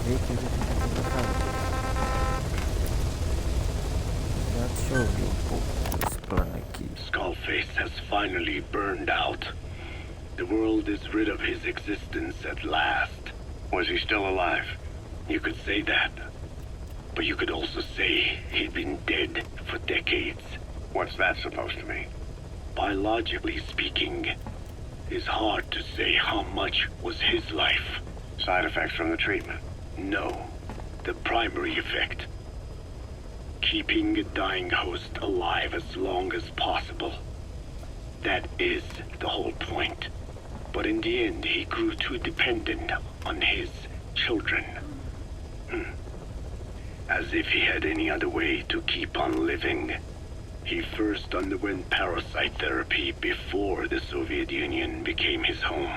Eita, deixa eu ver um pouco esse plano aqui. Skullface has finally burned out. The world is rid of his existence at last. Was he still alive? You could say that. But you could also say he'd been dead for decades. What's that supposed to mean? Biologically speaking, it's hard to say how much was his life. Side effects from the treatment? No. The primary effect. Keeping a dying host alive as long as possible. That is the whole point. But in the end, he grew too dependent on his children. As if he had any other way to keep on living. He first underwent parasite therapy before the Soviet Union became his home.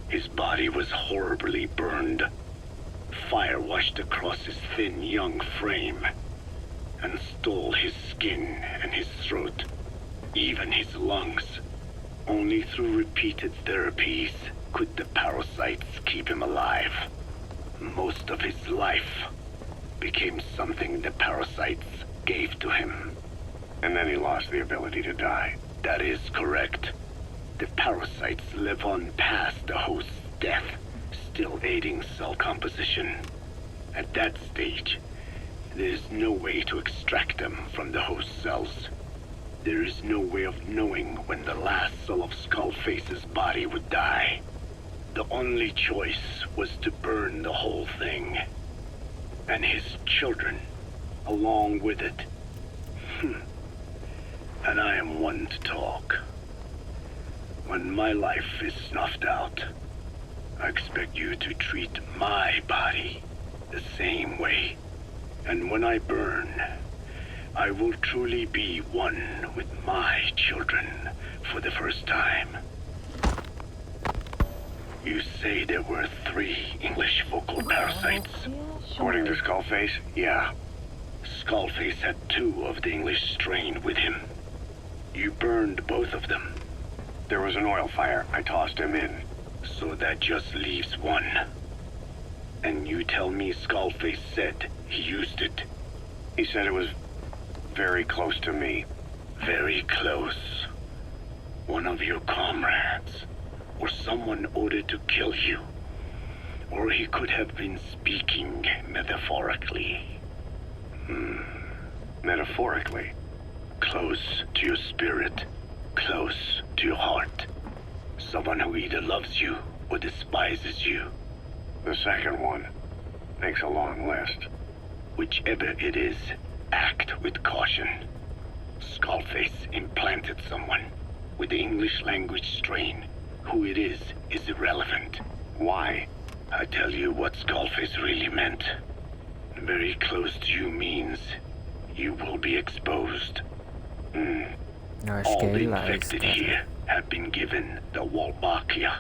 His body was horribly burned. Fire washed across his thin young frame and stole his skin and his throat, even his lungs. Only through repeated therapies could the parasites keep him alive. Most of his life became something the parasites gave to him. And then he lost the ability to die. That is correct. The parasites live on past the host's death, still aiding cell composition. At that stage, there is no way to extract them from the host cells. There is no way of knowing when the last cell of Skullface's body would die. The only choice was to burn the whole thing. And his children, along with it. And I am one to talk. When my life is snuffed out, I expect you to treat my body the same way. And when I burn, I will truly be one with my children for the first time. You say there were 3 English vocal parasites. According to Skullface, yeah. Skullface had 2 of the English strain with him. You burned both of them. There was an oil fire. I tossed him in. So that just leaves 1. And you tell me Skullface said he used it. He said it was very close to me. Very close. One of your comrades. Or someone ordered to kill you. Or he could have been speaking metaphorically. Metaphorically? Close to your spirit. Close to your heart. Someone who either loves you or despises you. The second one makes a long list. Whichever it is, act with caution. Skullface implanted someone with the English language strain. Who it is irrelevant. Why? I tell you what Skullface really meant. Very close to you means you will be exposed. All the infected here have been given the Wolbachia.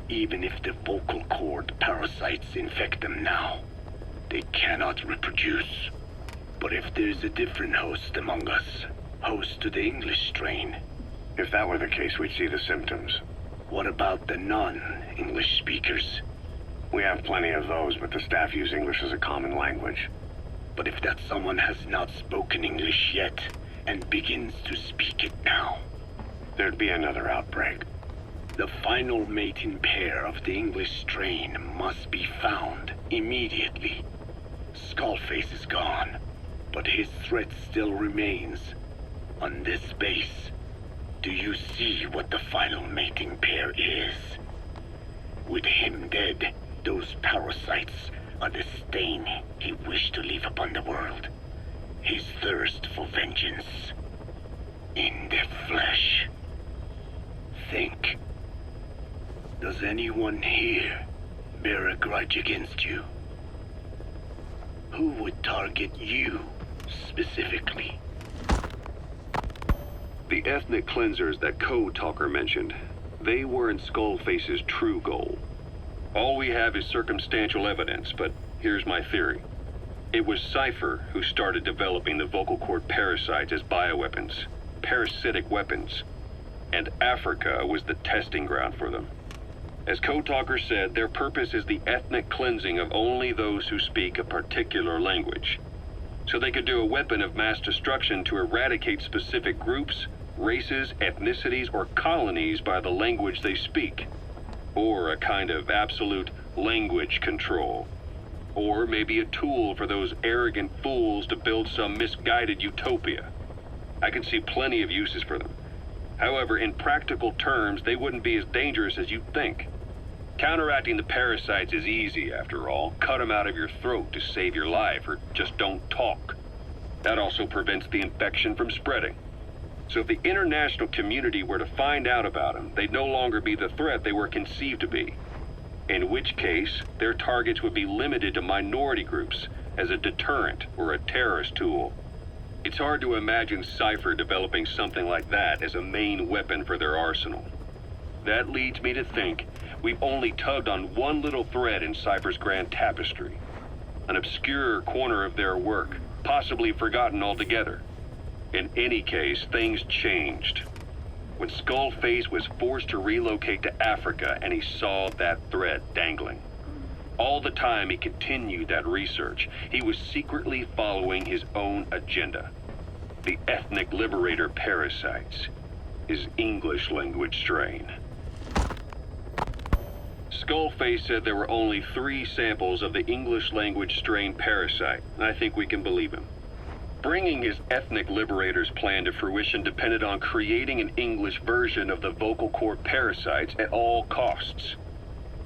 Even if the vocal cord parasites infect them now, they cannot reproduce. But if there's a different host among us, host to the English strain, if that were the case, we'd see the symptoms. What about the non-English speakers? We have plenty of those, but the staff use English as a common language. But if that someone has not spoken English yet, and begins to speak it now, there'd be another outbreak. The final mating pair of the English strain must be found immediately. Skullface is gone, but his threat still remains. On this base, do you see what the final mating pair is? With him dead, those parasites are the stain he wished to leave upon the world. His thirst for vengeance. In the flesh. Think. Does anyone here bear a grudge against you? Who would target you, specifically? The ethnic cleansers that Code Talker mentioned, they weren't Skullface's true goal. All we have is circumstantial evidence, but here's my theory. It was Cypher who started developing the vocal cord parasites as bioweapons, parasitic weapons, and Africa was the testing ground for them. As Code Talker said, their purpose is the ethnic cleansing of only those who speak a particular language. So they could do a weapon of mass destruction to eradicate specific groups, races, ethnicities, or colonies by the language they speak. Or a kind of absolute language control. Or maybe a tool for those arrogant fools to build some misguided utopia. I can see plenty of uses for them. However, in practical terms, they wouldn't be as dangerous as you'd think. Counteracting the parasites is easy, after all. Cut them out of your throat to save your life, or just don't talk. That also prevents the infection from spreading. So if the international community were to find out about them, they'd no longer be the threat they were conceived to be. In which case, their targets would be limited to minority groups as a deterrent or a terrorist tool. It's hard to imagine Cypher developing something like that as a main weapon for their arsenal. That leads me to think we've only tugged on one little thread in Cypher's grand tapestry. An obscure corner of their work, possibly forgotten altogether. In any case, things changed. When Skullface was forced to relocate to Africa and he saw that thread dangling. All the time he continued that research, he was secretly following his own agenda. The ethnic liberator parasites. His English language strain. Skullface said there were only 3 samples of the English language strain parasite, and I think we can believe him. Bringing his ethnic liberator's plan to fruition depended on creating an English version of the vocal cord parasites at all costs.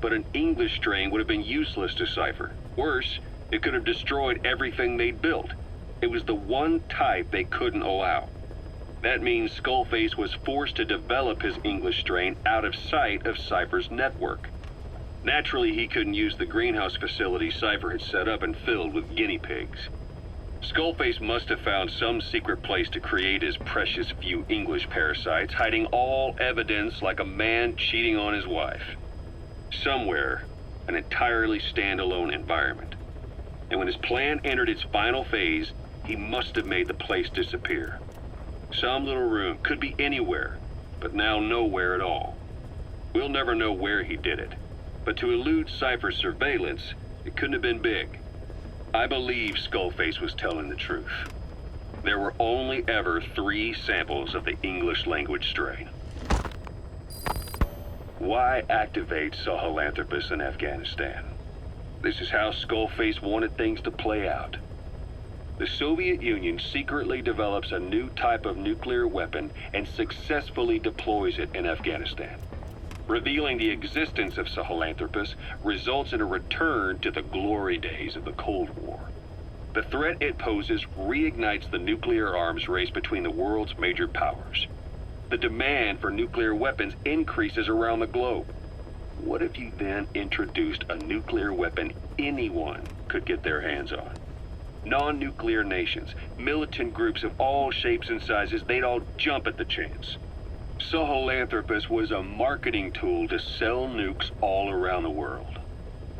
But an English strain would have been useless to Cypher. Worse, it could have destroyed everything they'd built. It was the one type they couldn't allow. That means Skullface was forced to develop his English strain out of sight of Cypher's network. Naturally, he couldn't use the greenhouse facility Cypher had set up and filled with guinea pigs. Skullface must have found some secret place to create his precious few English parasites, hiding all evidence like a man cheating on his wife. Somewhere, an entirely standalone environment. And when his plan entered its final phase, he must have made the place disappear. Some little room, could be anywhere, but now nowhere at all. We'll never know where he did it, but to elude Cypher's surveillance, it couldn't have been big. I believe Skullface was telling the truth. There were only ever 3 samples of the English language strain. Why activate Sahelanthropus in Afghanistan? This is how Skullface wanted things to play out. The Soviet Union secretly develops a new type of nuclear weapon and successfully deploys it in Afghanistan. Revealing the existence of Sahelanthropus results in a return to the glory days of the Cold War. The threat it poses reignites the nuclear arms race between the world's major powers. The demand for nuclear weapons increases around the globe. What if you then introduced a nuclear weapon anyone could get their hands on? Non-nuclear nations, militant groups of all shapes and sizes, they'd all jump at the chance. Sahelanthropus was a marketing tool to sell nukes all around the world.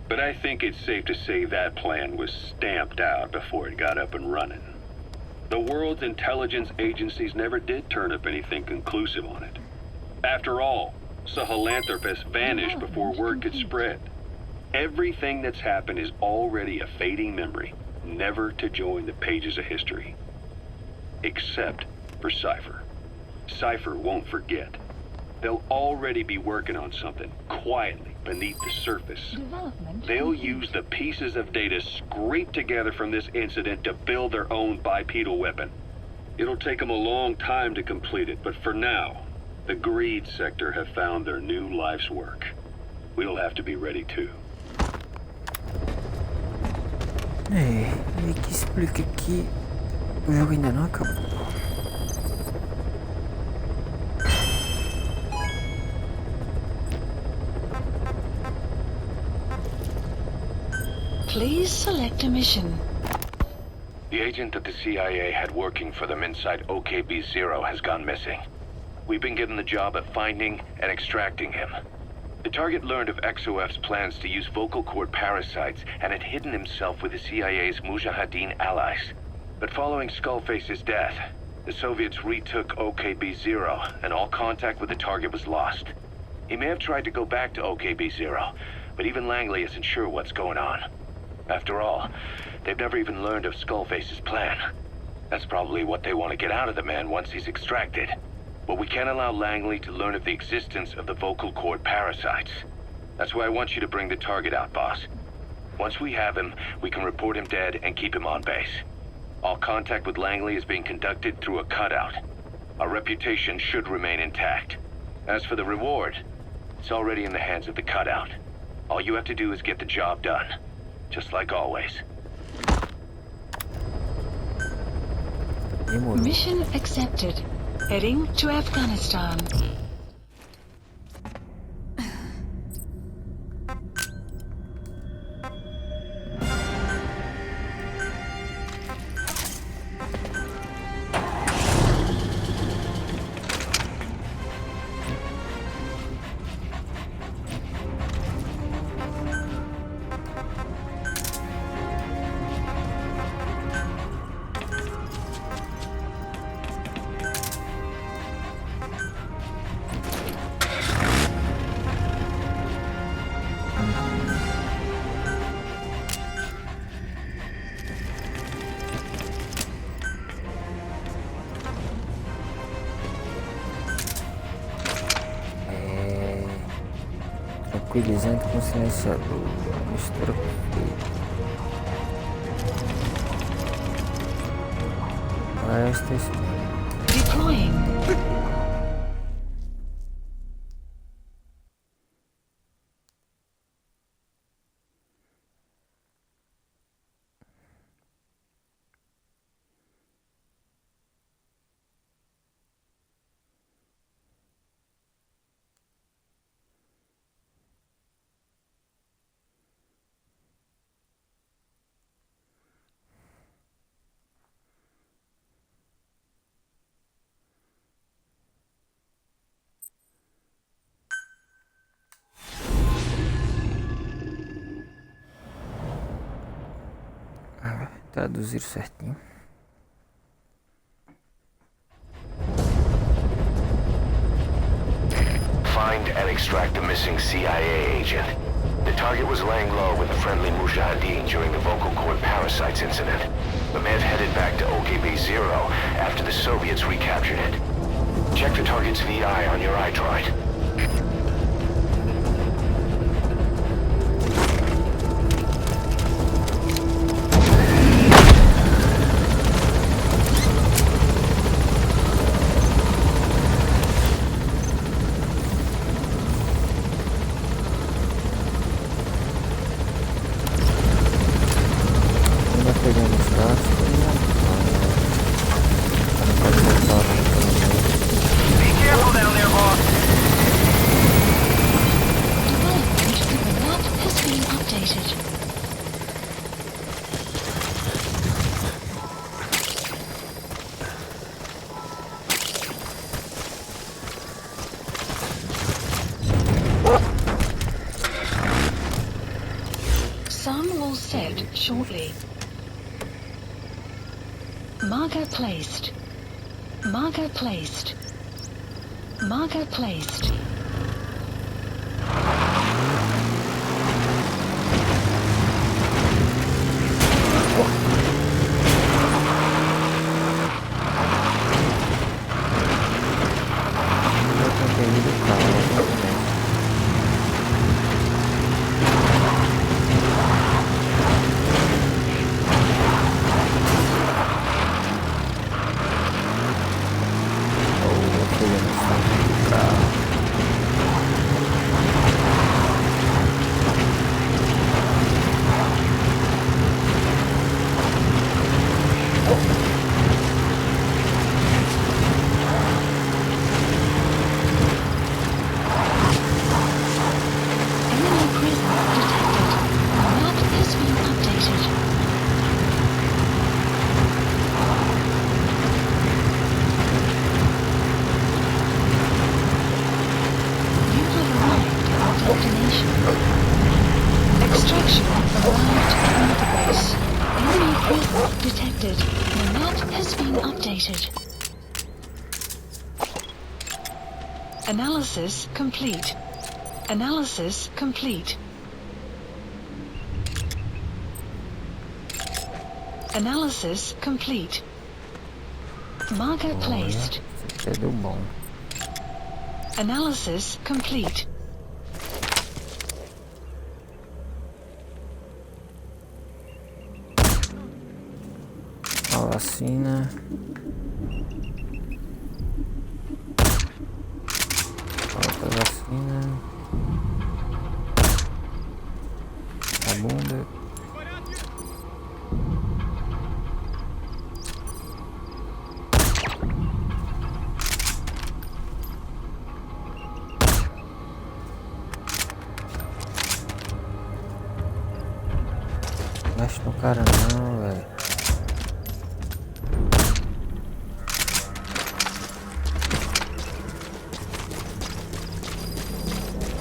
But I think it's safe to say that plan was stamped out before it got up and running. The world's intelligence agencies never did turn up anything conclusive on it. After all, Sahelanthropus vanished before word could spread. Everything that's happened is already a fading memory, never to join the pages of history. Except for Cypher. Cypher won't forget. They'll already be working on something, quietly beneath the surface. They'll use the pieces of data scraped together from this incident to build their own bipedal weapon. It'll take them a long time to complete it, but for now, the greed sector have found their new life's work. We'll have to be ready too. Meio que explica que o jogo ainda não acabou. Please select a mission. The agent that the CIA had working for them inside OKB-0 has gone missing. We've been given the job of finding and extracting him. The target learned of XOF's plans to use vocal cord parasites and had hidden himself with the CIA's Mujahideen allies. But following Skullface's death, the Soviets retook OKB-0 and all contact with the target was lost. He may have tried to go back to OKB-0, but even Langley isn't sure what's going on. After all, they've never even learned of Skullface's plan. That's probably what they want to get out of the man once he's extracted. But we can't allow Langley to learn of the existence of the vocal cord parasites. That's why I want you to bring the target out, boss. Once we have him, we can report him dead and keep him on base. All contact with Langley is being conducted through a cutout. Our reputation should remain intact. As for the reward, it's already in the hands of the cutout. All you have to do is get the job done. Just like always. Mission accepted. Heading to Afghanistan. Tranquilizante com silenciador. Mistura perfeita. Deploying. Traduzir certinho. Find and extract the missing CIA agent. The target was laying low with the friendly Mujahideen during the vocal cord parasites incident, but may have headed back to OKB-0 after the Soviets recaptured it. Check the target's VI on your iDroid. Sun will set shortly. Marker placed. Marker placed. Marker placed. Extraction arrived at the base. Enemy presence detected. The map has been updated. Analysis complete. Analysis complete. Analysis complete. Marker placed. Isso aqui deu bom. Analysis complete. A vacina. Outra vacina. A bunda. Mexe no cara não, velho.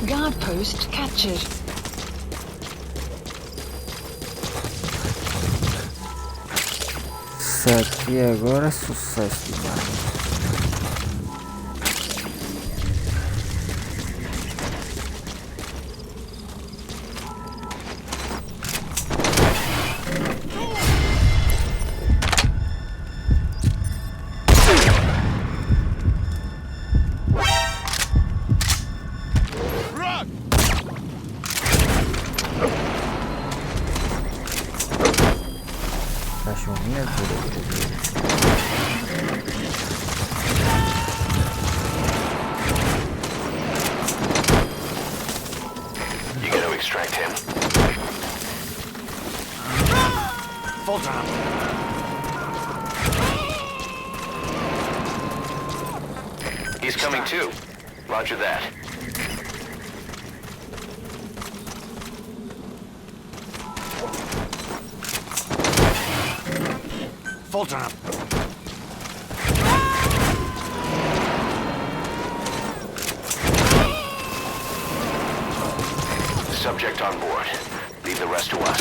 Guard post captured. Isso aqui agora é sucesso demais. Cachorrinha dura. You gotta extract him. Full time. He's coming too. Roger that. Full time. Subject on board. Leave the rest to us.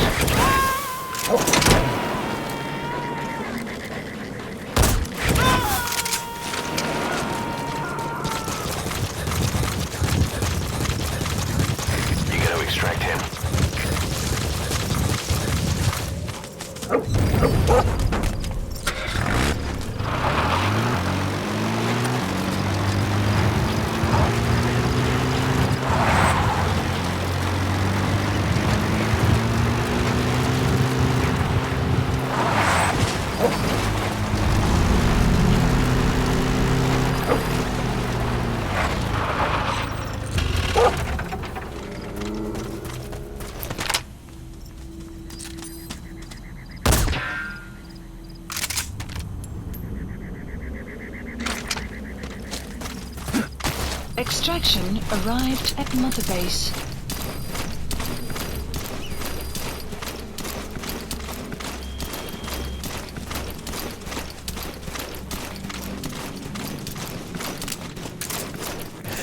You gotta extract him. Extraction arrived at Mother Base.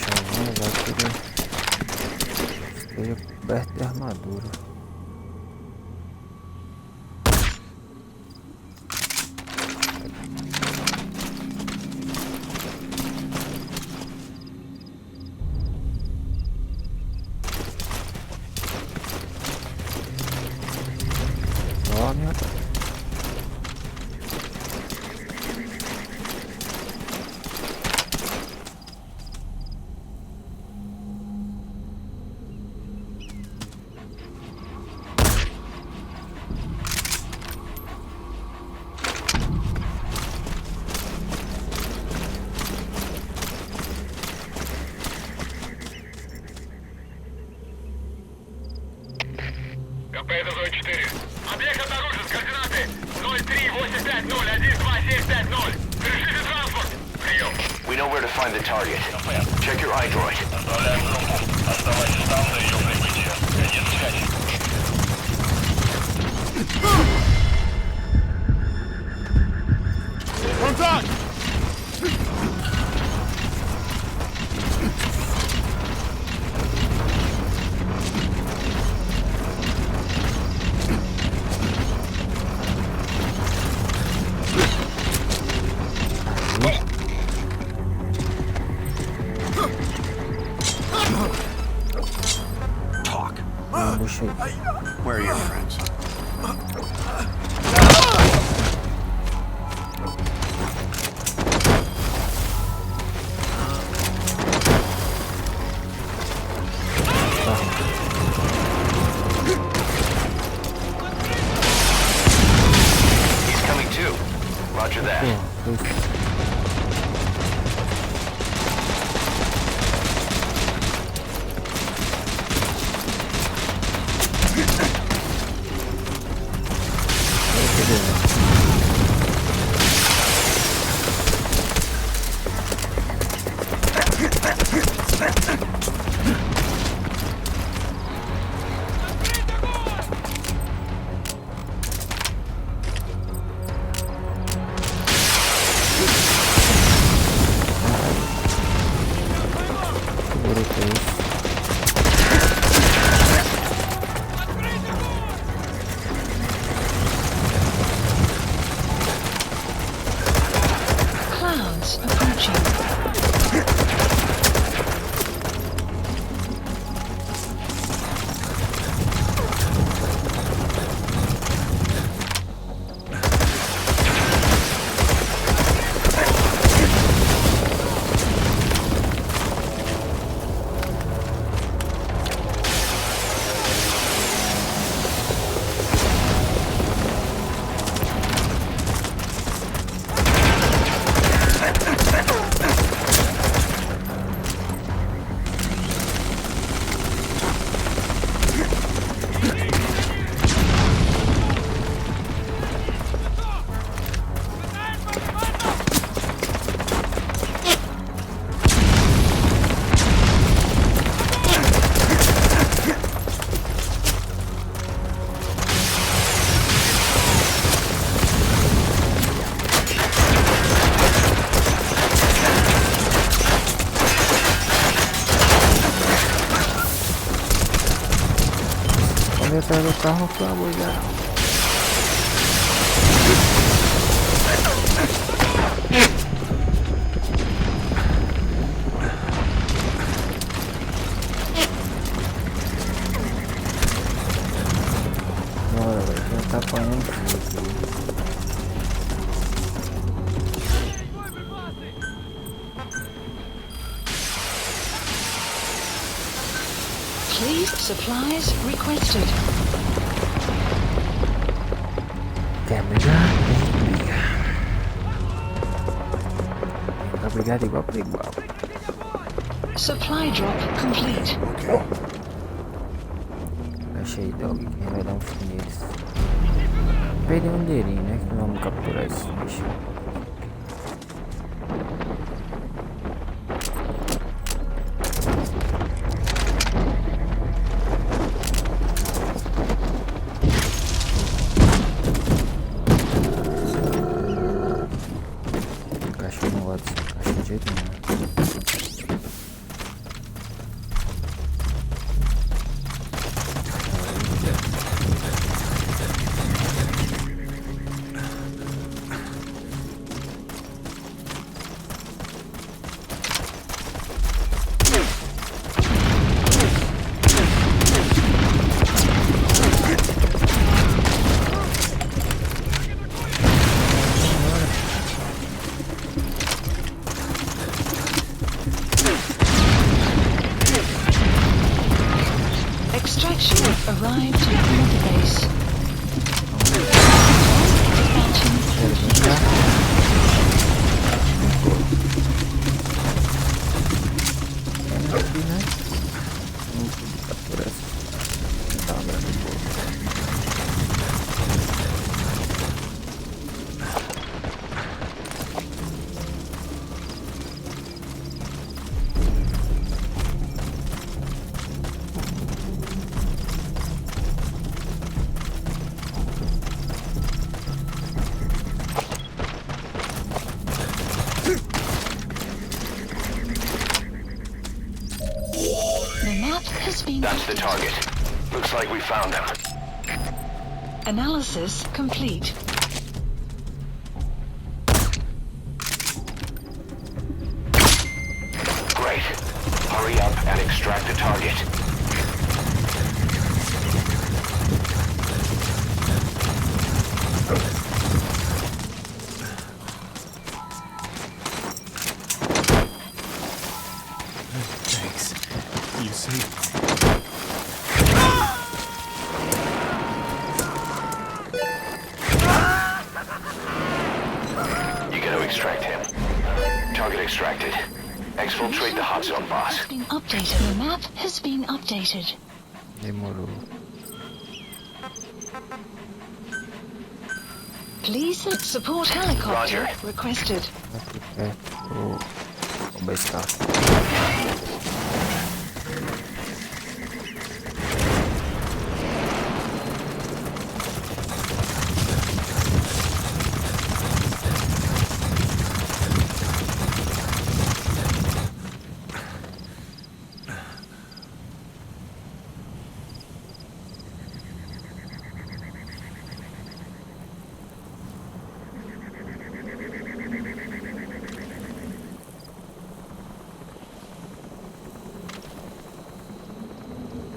Chavão vai querer esteja coberto de armadura. Olha. КП это зона 4. Объект обнаружен. Координаты 03850-12750. Держите транспорт. Прием. We know where to find the target. Check your iDroid. Отправляем группу. Оставайтесь там до ее прибытия. Конец связи. Контакт! shit. Where are your friends? He's coming too. Roger that. Clouds approaching. Atrás do carro foi uma boiada. Bora, velho, já tá apanhando fogo. Please, supplies requested. Quer brigar? Tem que brigar. Pra brigar de igual pra igual. Supply drop complete. Achei dog, quem vai dar um fim neles. Perder um dinheirinho, né? Que vamos capturar esse bicho. Cachorro não gosta desse cachorro de jeito nenhum. Extraction arrived at the base. Aqui, né? Vamos capturar essa cabra do povo. The map has been That's the target. Looks like we found them. Analysis complete. Great. Hurry up and extract the target. extract him. Target extracted. Exfiltrate the hot zone, boss. Has been updated. The map has been updated. Demorou. Please support helicopter Roger. requested. Aqui perto o bestar.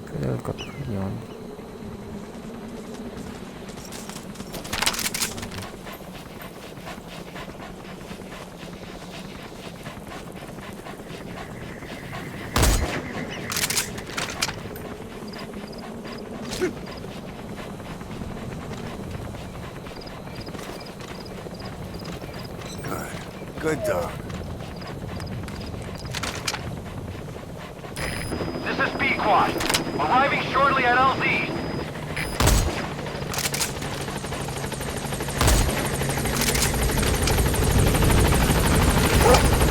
Cadê o helicóptero de onde? Good dog. This is B-Quad. Arriving shortly at LZ.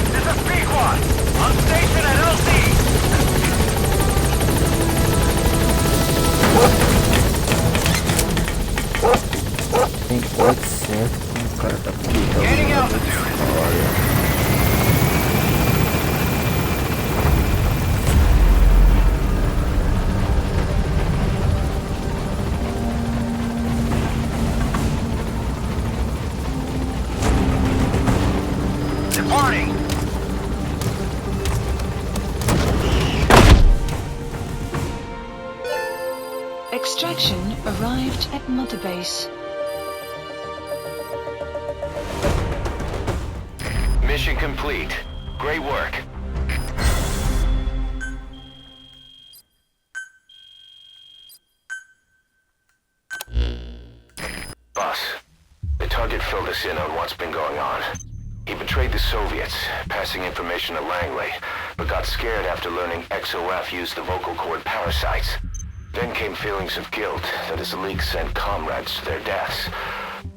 This is B-Quad. On station at LZ. Tem pode ser um cara tá comigo. Gaining altitude. Departing. Extraction arrived at Mother Base. Mission complete. Great work. Boss, the target filled us in on what's been going on. He betrayed the Soviets, passing information to Langley, but got scared after learning XOF used the vocal cord parasites. Then came feelings of guilt that his leak sent comrades to their deaths,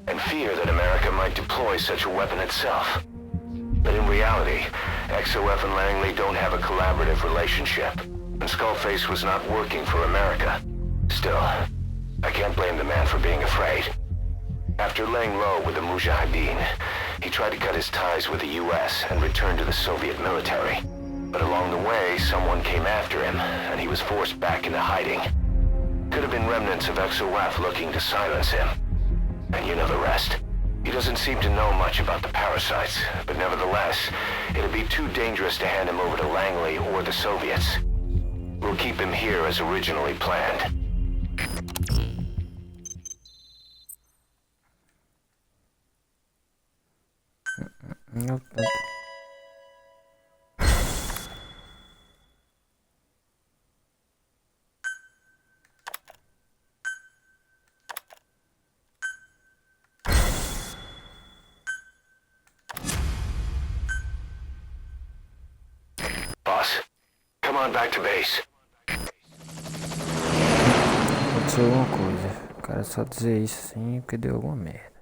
and fear that America might deploy such a weapon itself. But in reality, XOF and Langley don't have a collaborative relationship, and Skullface was not working for America. Still, I can't blame the man for being afraid. After laying low with the Mujahideen, he tried to cut his ties with the US and return to the Soviet military. But along the way, someone came after him, and he was forced back into hiding. Could have been remnants of XOF looking to silence him. And you know the rest. He doesn't seem to know much about the parasites, but nevertheless, it'd be too dangerous to hand him over to Langley or the Soviets. We'll keep him here as originally planned. Nope. Boss, come on back to base. Aconteceu alguma coisa. O cara só dizer isso assim porque deu alguma merda.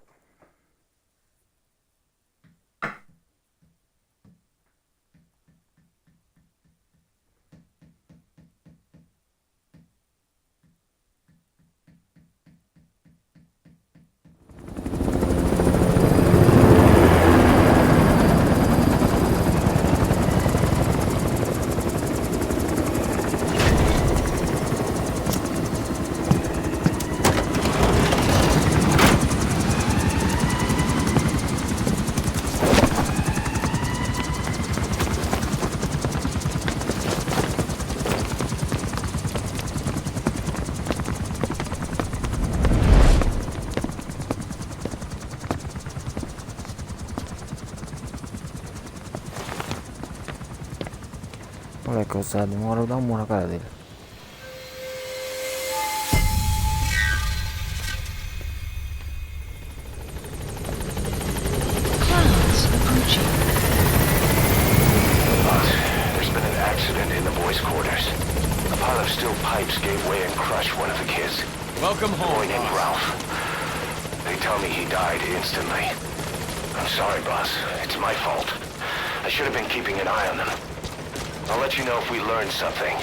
Moleque ousado, uma hora eu dar um murro na cara dele. Clouds approaching. Welcome home, Boy named boss. Ralph. They tell me he died instantly. I'm sorry, boss. It's my fault. I should have been keeping an eye on them. I'll let you know if we learn something.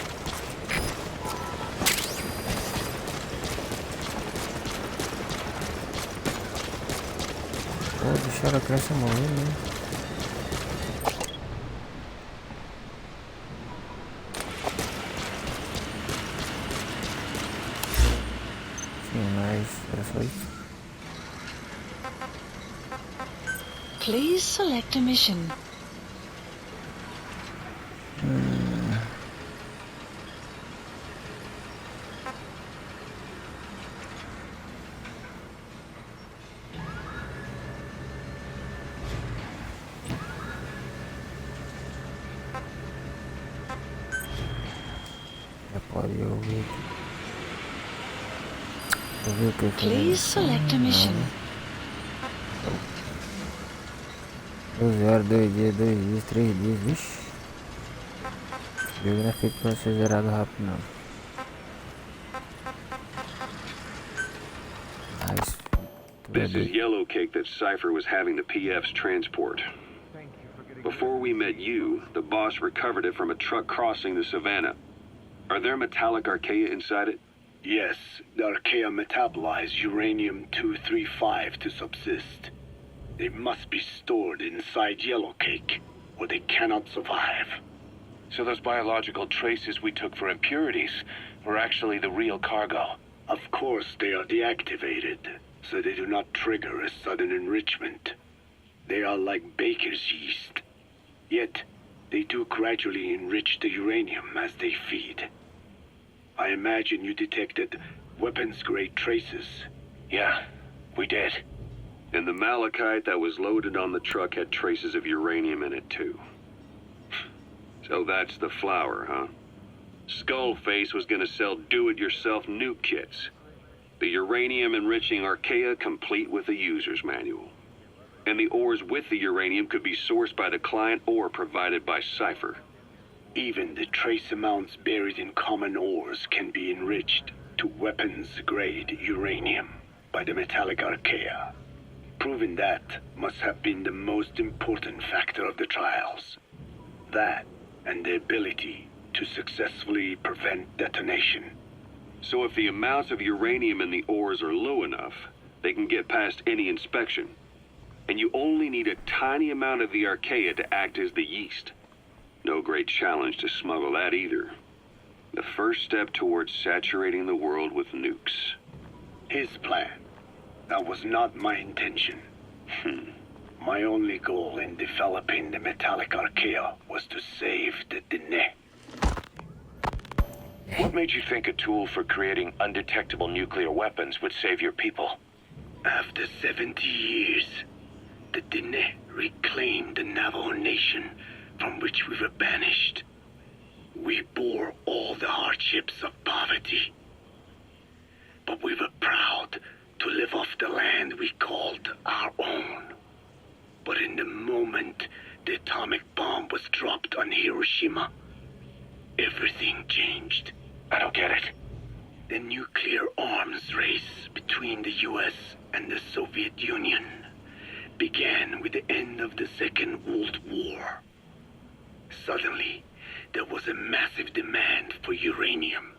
Pô, deixaram a criança morrer, né? Sim, mas era só isso. Please select a mission. Já pode eu ver aqui. Eu vi o que eu fiz. Please select a mission. 12 horas, 2 dias, 2 dias, 3 dias, vixi. O jogo não é feito pra ser zerado rápido não. Mas, This is yellow cake that Cypher was having the PF's transport. Before we met you, the boss recovered it from a truck crossing the savannah. Are there metallic archaea inside it? Yes, the archaea metabolize uranium-235 to subsist. They must be stored inside yellow cake, or they cannot survive. So those biological traces we took for impurities were actually the real cargo. Of course, they are deactivated, so they do not trigger a sudden enrichment. They are like baker's yeast. Yet, they do gradually enrich the uranium as they feed. I imagine you detected weapons-grade traces. Yeah, we did. And the malachite that was loaded on the truck had traces of uranium in it too. So that's the flower, huh? Skullface was gonna sell do-it-yourself nuke kits. The uranium-enriching archaea complete with the user's manual. And the ores with the uranium could be sourced by the client or provided by Cypher. Even the trace amounts buried in common ores can be enriched to weapons-grade uranium by the metallic archaea. Proving that must have been the most important factor of the trials. That and the ability to successfully prevent detonation. So if the amounts of uranium in the ores are low enough, they can get past any inspection. And you only need a tiny amount of the archaea to act as the yeast. No great challenge to smuggle that either. The first step towards saturating the world with nukes. His plan. That was not my intention. My only goal in developing the metallic archaea was to save the Dene. What made you think a tool for creating undetectable nuclear weapons would save your people? After 70 years, the Dene reclaimed the Navajo nation from which we were banished. We bore all the hardships of poverty, but we were proud to live off the land we called our own. But in the moment the atomic bomb was dropped on Hiroshima, everything changed. I don't get it. The nuclear arms race between the US and the Soviet Union began with the end of the Second World War. Suddenly, there was a massive demand for uranium.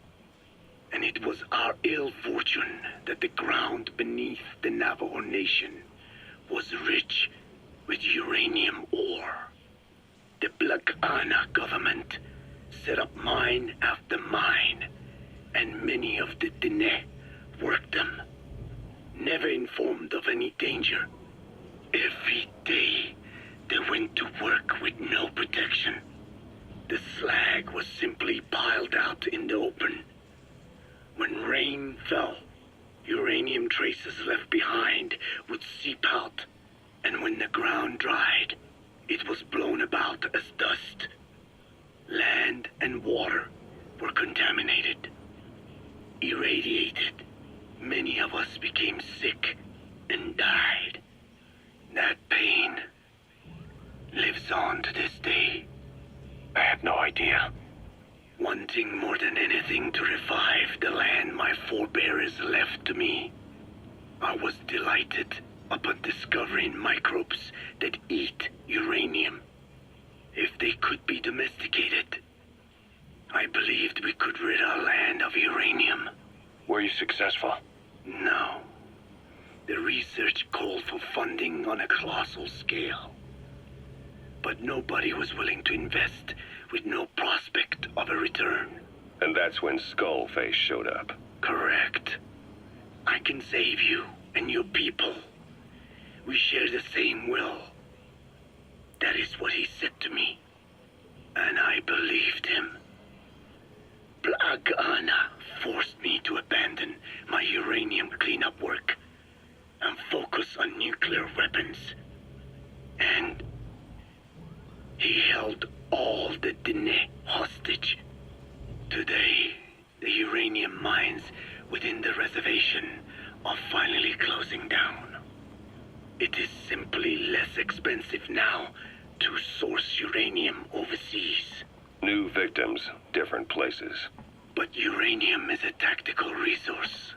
And it was our ill fortune that the ground beneath the Navajo Nation was rich with uranium ore. The Black Ana government set up mine after mine, and many of the Dene worked them, never informed of any danger. Every day, they went to work with no protection. The slag was simply piled out in the open. When rain fell, uranium traces left behind would seep out, and when the ground dried, it was blown about as dust. Land and water were contaminated, irradiated. Many of us became sick and died. That pain lives on to this day. I had no idea. wanting more than anything to revive the land my forebears left to me. I was delighted upon discovering microbes that eat uranium. If they could be domesticated, I believed we could rid our land of uranium. Were you successful? No. The research called for funding on a colossal scale. But nobody was willing to invest with no prospect of a return. And that's when Skullface showed up. Correct. I can save you and your people. We share the same will. That is what he said to me. And I believed him. Blagana forced me to abandon my uranium cleanup work and focus on nuclear weapons. And he held all the Dine hostage. Today, the uranium mines within the reservation are finally closing down. It is simply less expensive now to source uranium overseas. New victims, different places. But uranium is a tactical resource.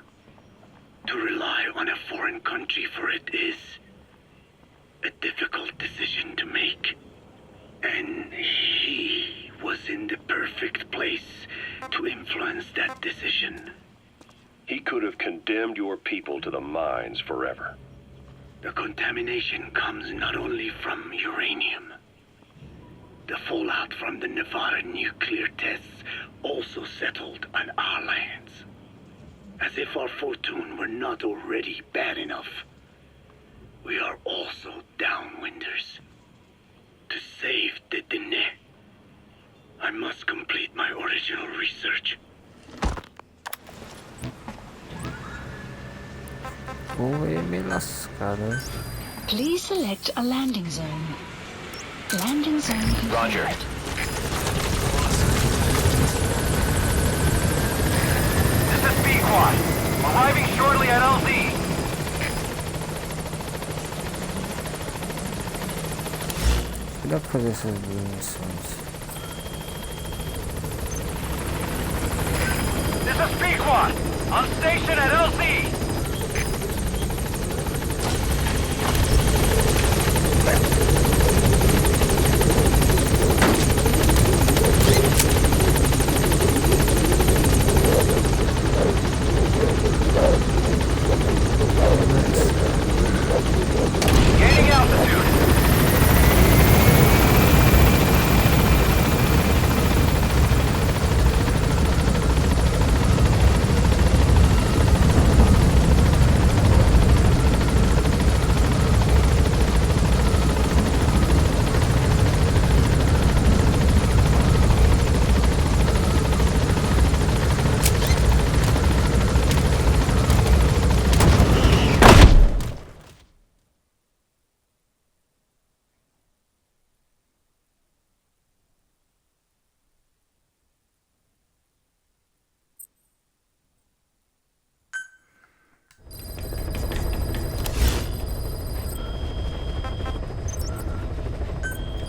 To rely on a foreign country for it is a difficult decision to make. And he was in the perfect place to influence that decision. He could have condemned your people to the mines forever. The contamination comes not only from uranium. The fallout from the Nevada nuclear tests also settled on our lands. As if our fortune were not already bad enough, we are also downwinders. To save the Dine, I must complete my original research. Me lascada. Please select a landing zone. Landing zone confirmed. Roger. This is Pequod. Arriving shortly at LZ. Que dá pra fazer essas duas missões? This is Pequod. On station at LZ. Gaining altitude.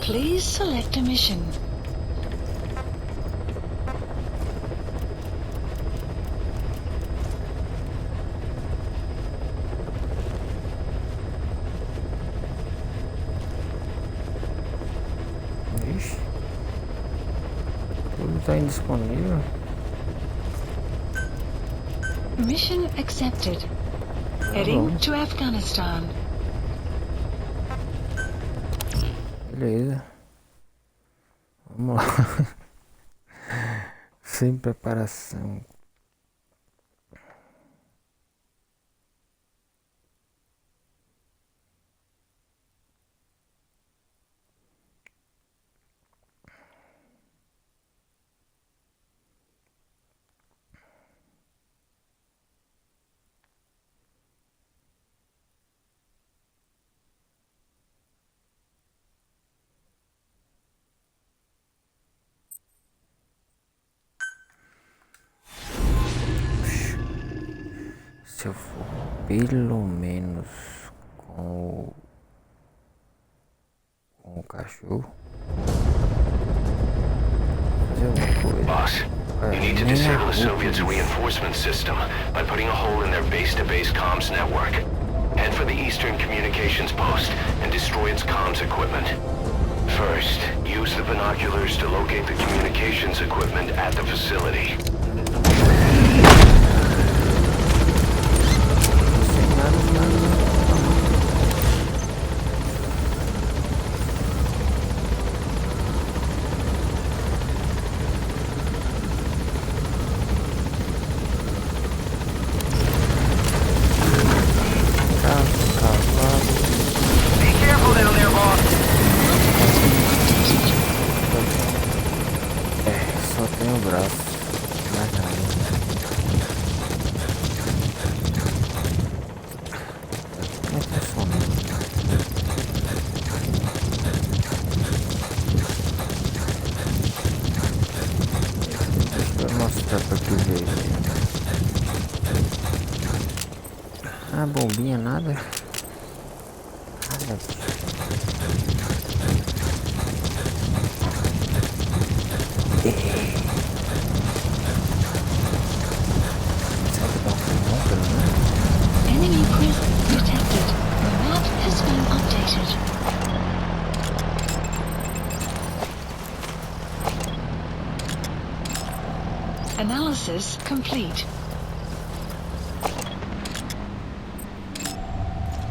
Please select a mission. Ixi. Tudo tá indisponível. Mission accepted. Heading to Afghanistan. Beleza. Vamos lá. Sem preparação. Se eu for pelo menos com o cachorro, fazer alguma coisa. Boss, you need to Nem a disable the roupa Soviets' disso. reinforcement system by putting a hole in their base-to-base comms network. Head for the Eastern Communications Post and destroy its comms equipment. First, use the binoculars to locate the communications equipment at the facility. Sem nada, nada. Be careful down there, boss. Só tem o braço, mais nada. Não funciona. Deixa eu mostrar pra tu ver. Ah, bombinha, nada. Nada. Enemy presence detected. The map has been updated. Analysis complete.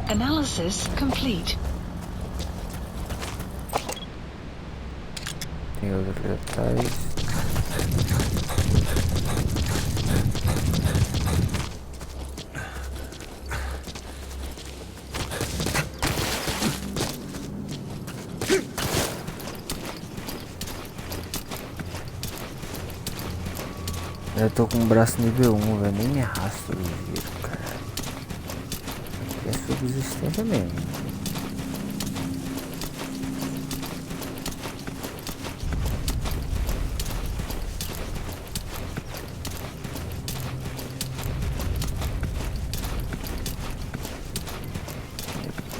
Analysis complete. Tem outro ali atrás. Eu tô com o braço nível 1, velho. Nem me arrasto do giro, cara. Aqui é subsistência mesmo.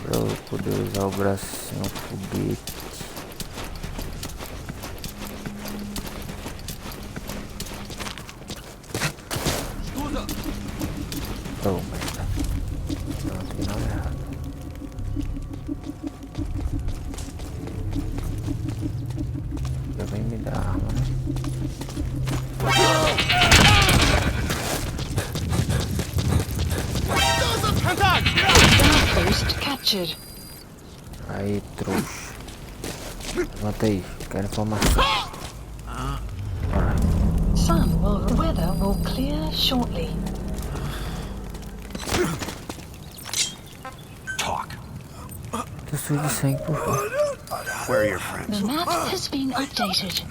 Pra eu poder usar o braço sem um foguete. Oh, merda. Não tem nada errado. Já vem me dar arma, né? Outpost captured. Aí, trouxa. Levanta aí, quero informação. Sun weather will clear shortly. Talk. Tô sujo de sangue, por favor. Where are your friends? The map has been updated.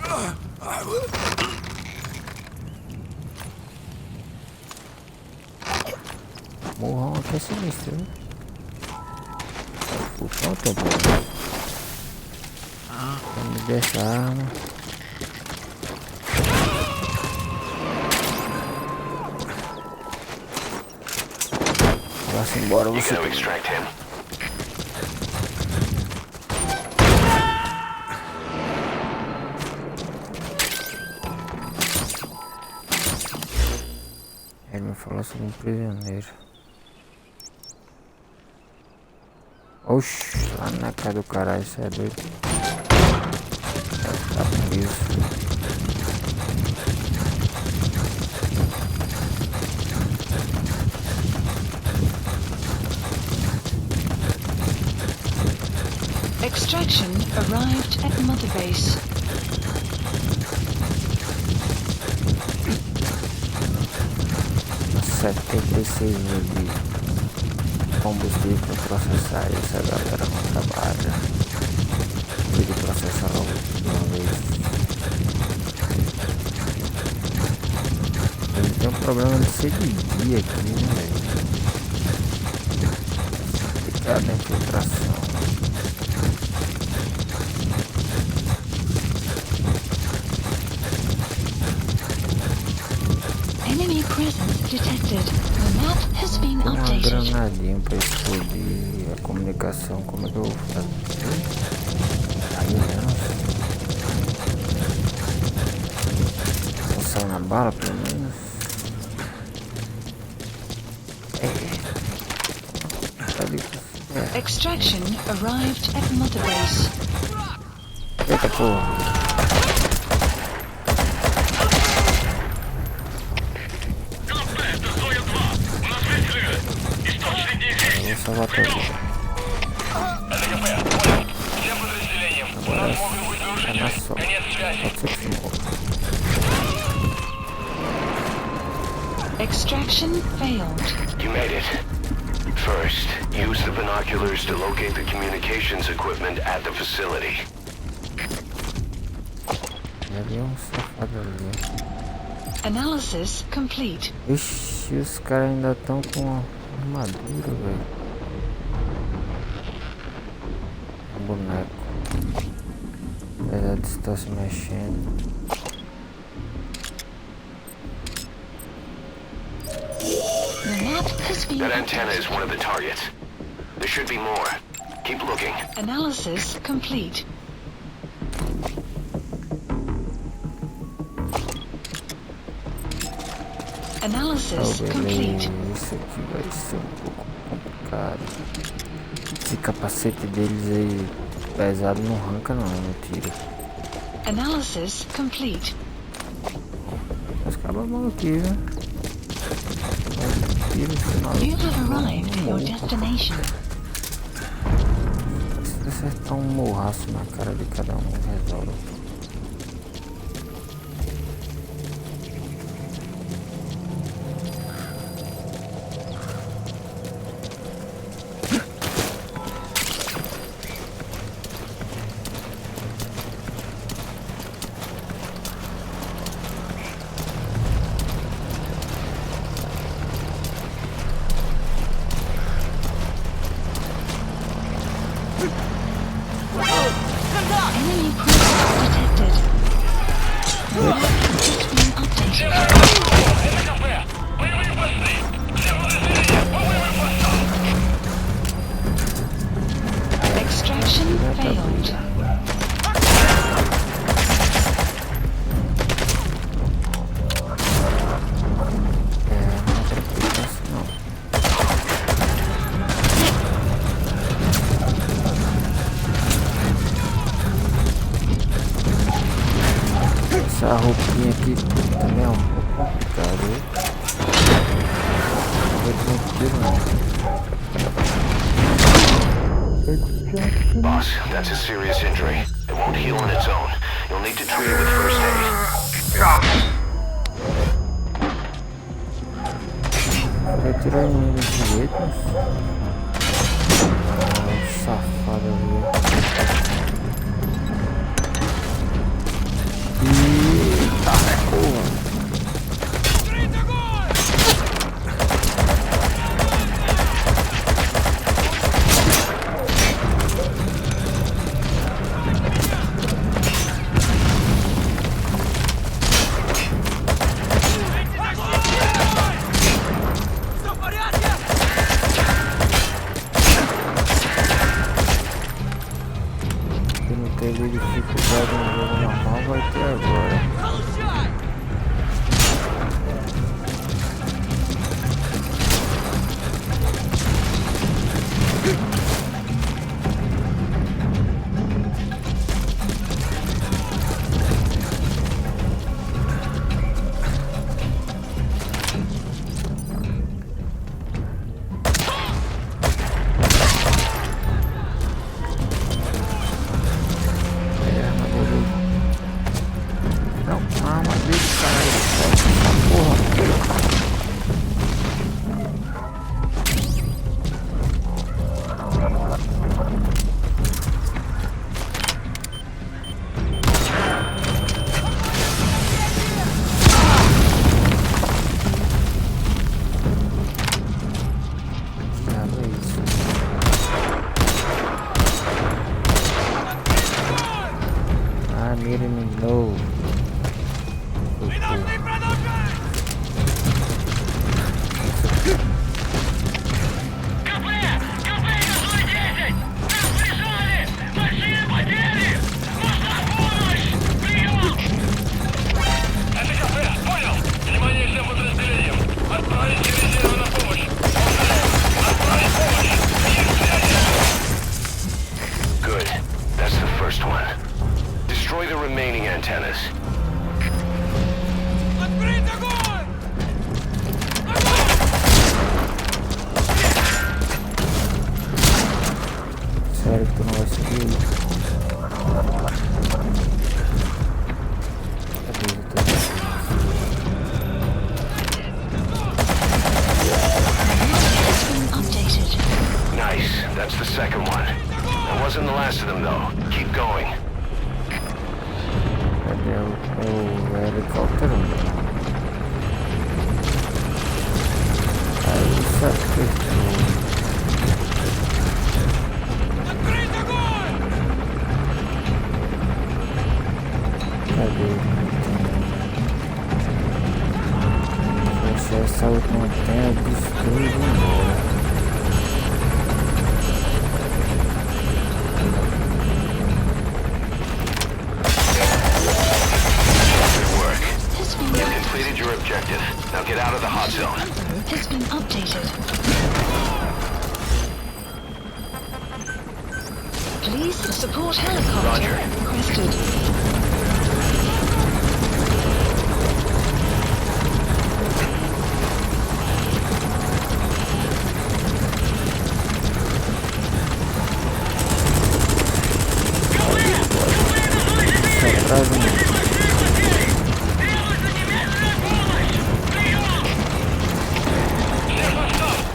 Morrão aqui é sinistro, viu? Puxa o tempo. Me dê essa arma. Vá-se embora, You você. gotta extract him. Ele me falou sobre um prisioneiro. Oxi, lá na cara do caralho, isso é doido. Tá preso. Extraction arrived at Mother Base. 76 mil de combustível para processar e essa galera não trabalha. Tem que processar logo de uma vez. Ele tem um problema de ser de dia aqui, né, velho? Ficar na infiltração. Enemy presence detected. The map has been Tem uma updated. granadinha pra explodir a comunicação. Como é que eu vou fazer? Aí, né? bala pelo menos. Extraction arrived at Mother Base. Eita porra. Eu vou salvar todo. É na só. Pode ser que morra. Extraction failed. You made it. First, use the binoculars to locate the communications equipment at the facility. Ali é um safado ali. Analysis complete. Ixi, os caras ainda estão com armadura, velho. Um boneco. Apesar de estar se mexendo. That antenna is one of the targets. There should be more. Keep looking. Analysis complete. Analysis complete. Isso aqui vai ser um pouco complicado. Esse capacete deles aí pesado não arranca não, no tiro. Analysis complete. Os cabas vão aqui, né? You have arrived at your destination. Se acertar um morraço na cara de cada um, resolve. Enemy presence detected. Your map has just been updated. Extraction failed. Essa roupinha aqui também é um pouco complicado. Não vou desmentir não. Boss, that's a serious injury. It won't heal on its own. You'll need to treat it with first aid. Vai tirar em mim desse jeito. Safado ali. Eita porra. Quem não teve dificuldade no jogo normal vai ter agora. Sério que tu não vai subir? Cadê o teu? Nice. That's the second one. That wasn't the last of them, though. Keep going. Cadê o helicóptero? Aí isso aqui. Cadê? Fechar essa última tela, destruir e ir embora. You've completed your objective. Now get out of the hot zone. Has been updated. Please support helicopter Roger. requested.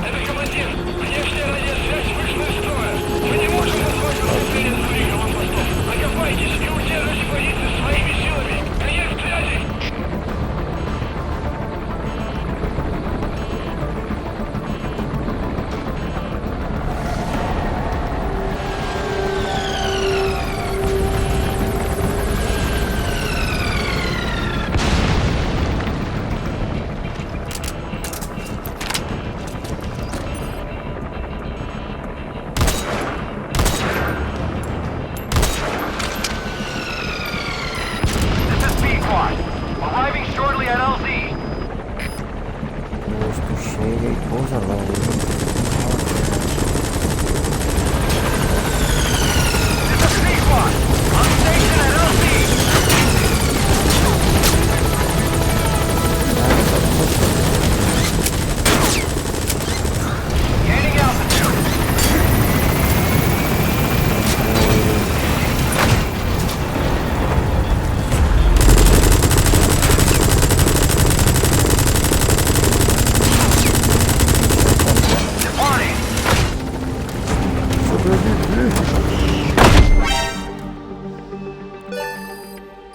Это командир. Внешняя радиосвязь вышла из строя. Мы не можем назвать восприятие двигателем постов. Окопайтесь и удерживайте позиции своими силами. Конец связи. Arriving shortly at LZ. Posto chega e pousa logo. This is C-Squad. On station at LZ. Gaining altitude.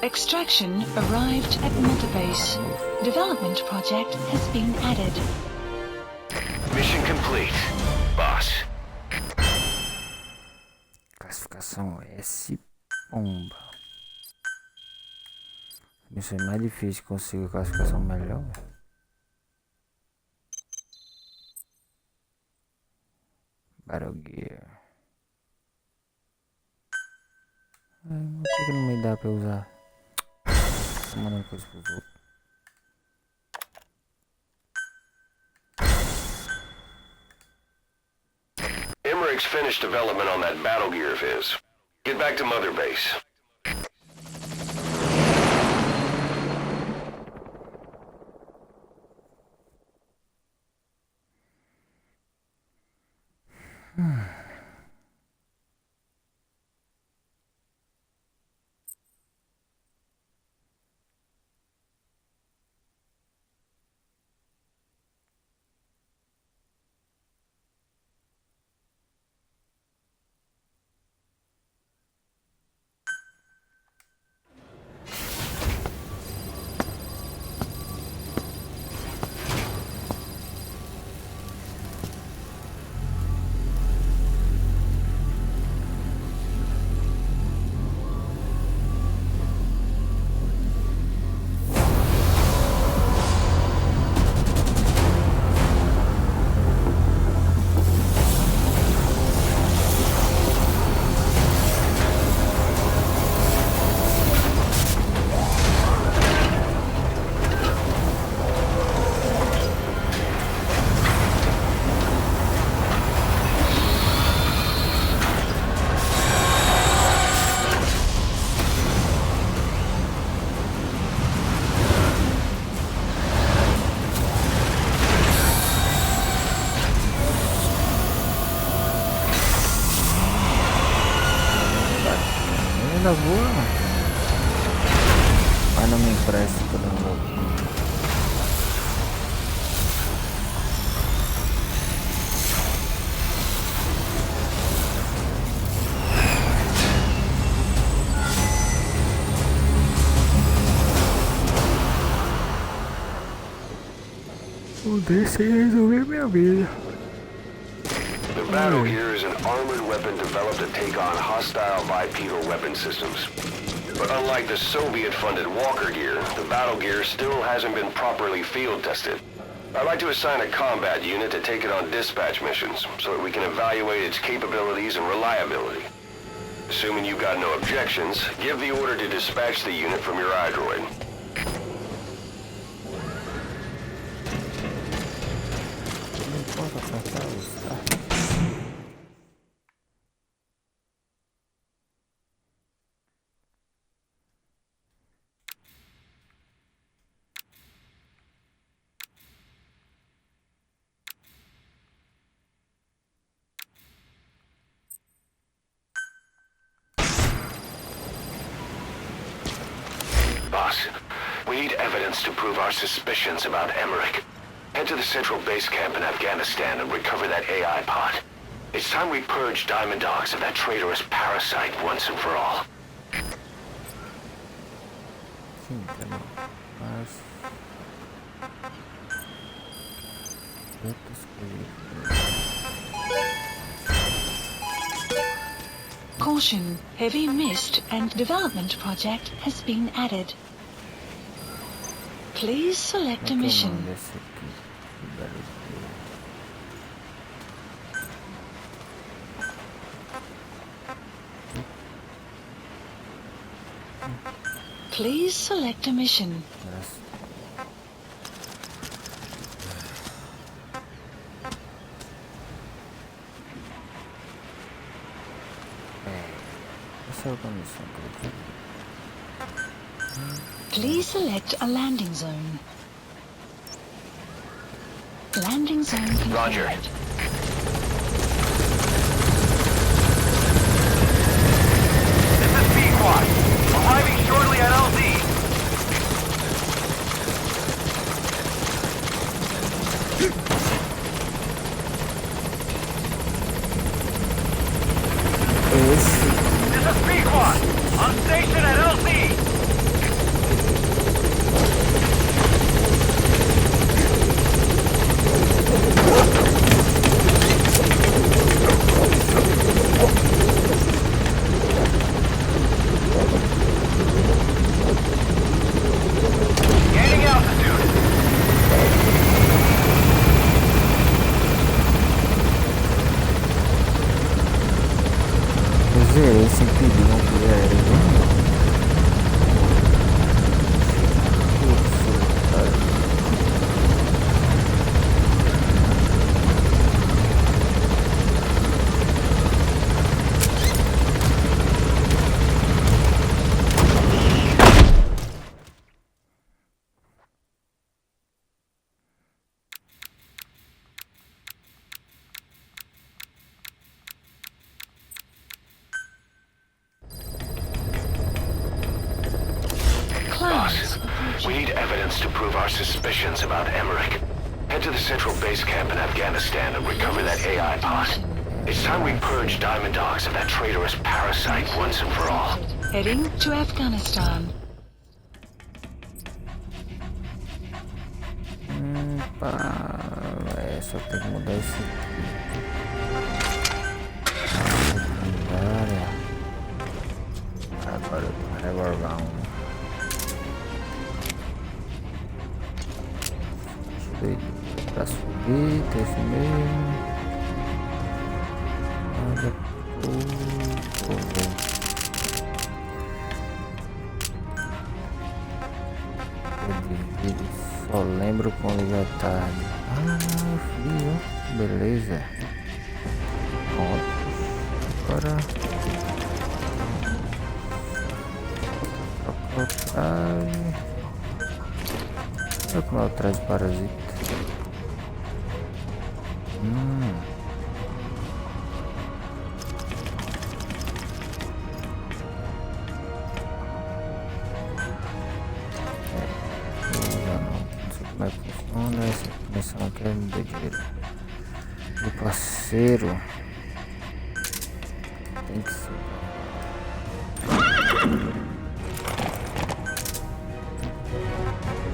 Extraction arrived at Mother Base. Development project has been added. Mission complete, boss. Classificação S. Pomba. Isso é mais difícil conseguir classificação melhor. Battle Gear. Por que não me dá pra usar? Tô mandando coisa pros outros. Emmerich's finished development on that battle gear of his. Get back to Mother Base. ainda voa. Mas não me empresta para não vou. Desse resolver minha vida. The battle gear is an armored weapon developed to take on hostile bipedal weapon systems. But unlike the Soviet-funded Walker gear, the battle gear still hasn't been properly field tested. I'd like to assign a combat unit to take it on dispatch missions, so that we can evaluate its capabilities and reliability. Assuming you've got no objections, give the order to dispatch the unit from your iDroid. Boss, we need evidence to prove our suspicions about Emmerich. Head to the central base camp in Afghanistan and recover that AI pod. It's time we purge Diamond Dogs of that traitorous parasite once and for all. Sim, também. Mas... outras coisas. Caution, heavy mist and development project has been added. Please select a mission. Please select a mission. Please select a landing zone. Landing zone confirmed. Roger. This is Pequod. Arriving shortly at LZ. This is Pequod. On station at LZ. Gaining altitude. Zerei sem pedir uma colher aérea. We need evidence to prove our suspicions about Emmerich. Head to the central base camp in Afghanistan and recover that AI pod. It's time we purge Diamond Dogs of that traitorous parasite once and for all. Heading to Afghanistan. Só tem que mudar esse aqui. Agora eu tô revolvendo. Pra subir, tem esse mesmo. Olha tudo. Só lembro quando já tarde. Frio, beleza. Pronto. Agora olha como é o traje parasita. Mano, essa missão aqui me deu dinheiro. Meu parceiro. Tem que ser.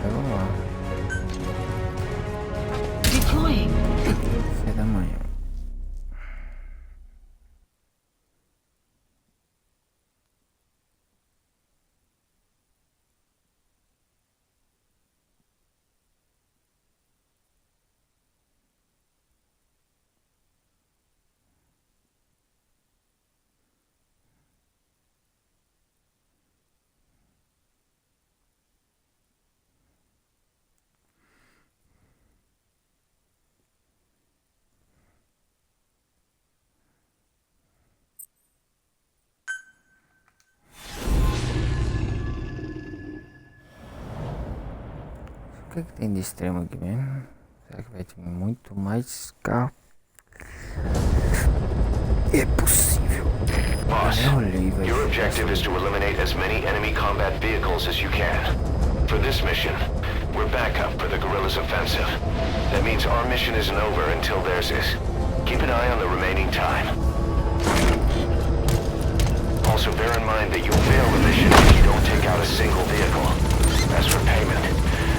Vamos lá. Deploying. 6 da manhã. O que tem de extremo aqui mesmo? Será que vai ter muito mais carro? É possível. Boss, Vai your objective is to eliminate as many enemy combat vehicles as you can. For this mission, we're backup for the guerrillas' offensive. That means our mission isn't over until theirs is. Keep an eye on the remaining time. Also bear in mind that you'll fail the mission if you don't take out a single vehicle. As for payment,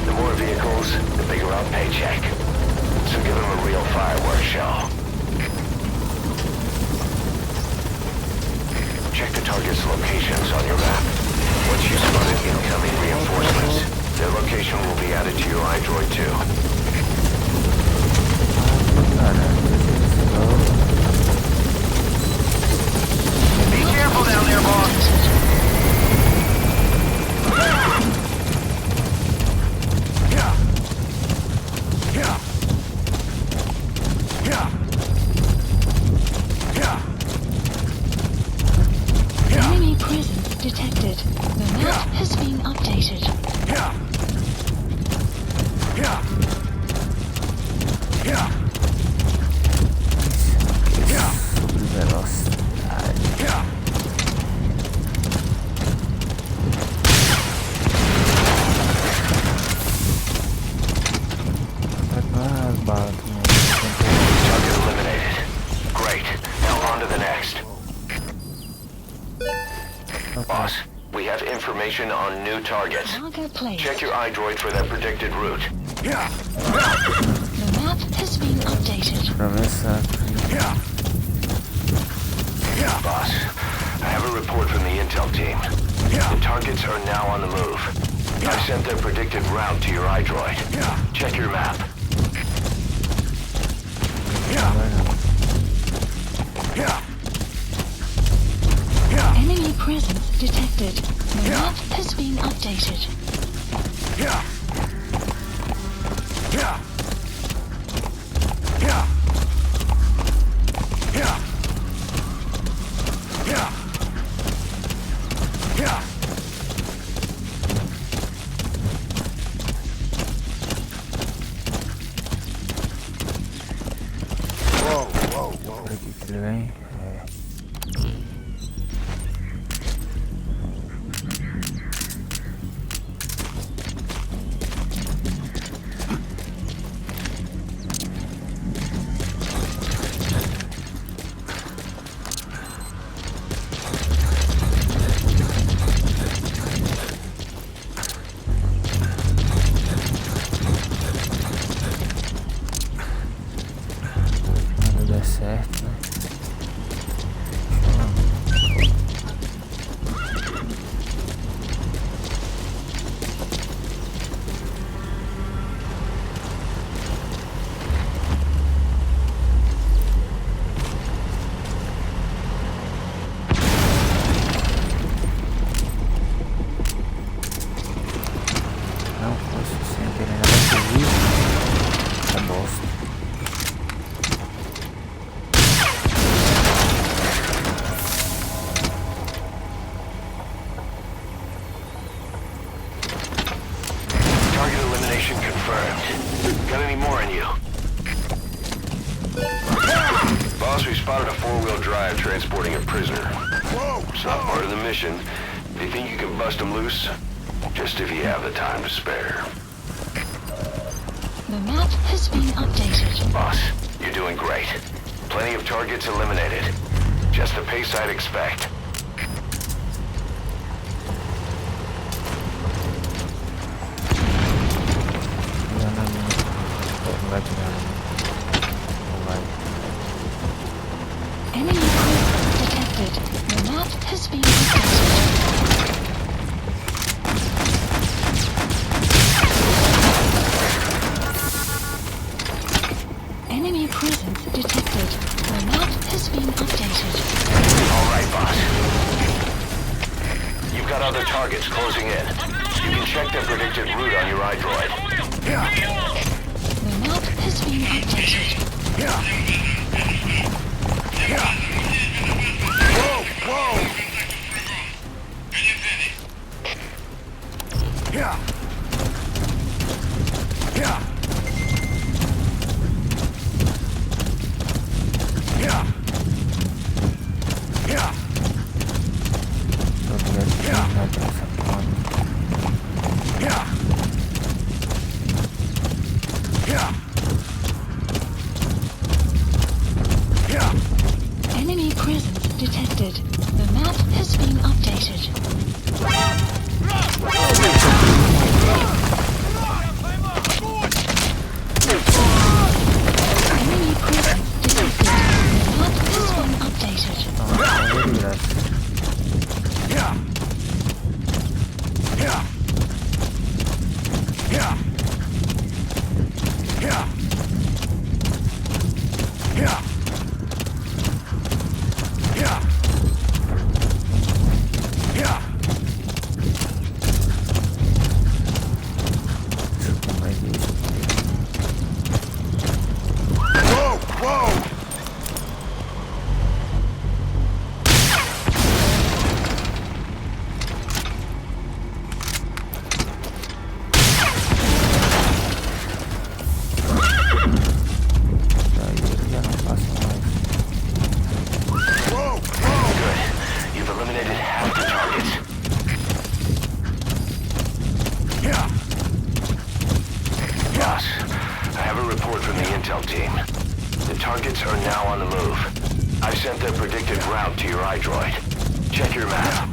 the more vehicles, the bigger our paycheck. So give them a real fireworks show. Check the target's locations on your map. Once you spotted incoming reinforcements, their location will be added to your iDroid too. Be careful down there, boss. Enemy presence detected. The map has been updated. Target eliminated. Great. Now on to the next. Boss, we have information on new targets. Target placed. Check your iDroid for their predicted route. The map has been updated. Boss, I have a report from the intel team. The targets are now on the move. I sent their predicted route to your iDroid. Check your map. Enemy presence detected. The map has been updated. Aqui que ele vem. Nada dá certo, né? Não foi suficiente, ele ainda vai seguir. É bosta. Target elimination confirmed. Got any more in you? Boss, we spotted a four-wheel drive transporting a prisoner. It's not part of the mission. Do you think you can bust him loose? Just if you have the time to spare. The map has been updated. Boss, you're doing great. Plenty of targets eliminated. Just the pace I'd expect. Enemy presence detected. The map has been updated. Enemy presence detected. The map has been updated. All right, boss. You've got other targets closing in. You can check their predicted route on your iDroid. The map has been updated. Enemy presence detected. The map has been updated. Enemy presence detected. The map has been updated. You've eliminated half the targets. Boss, I have a report from the intel team. The targets are now on the move. I sent their predicted route to your iDroid. Check your map.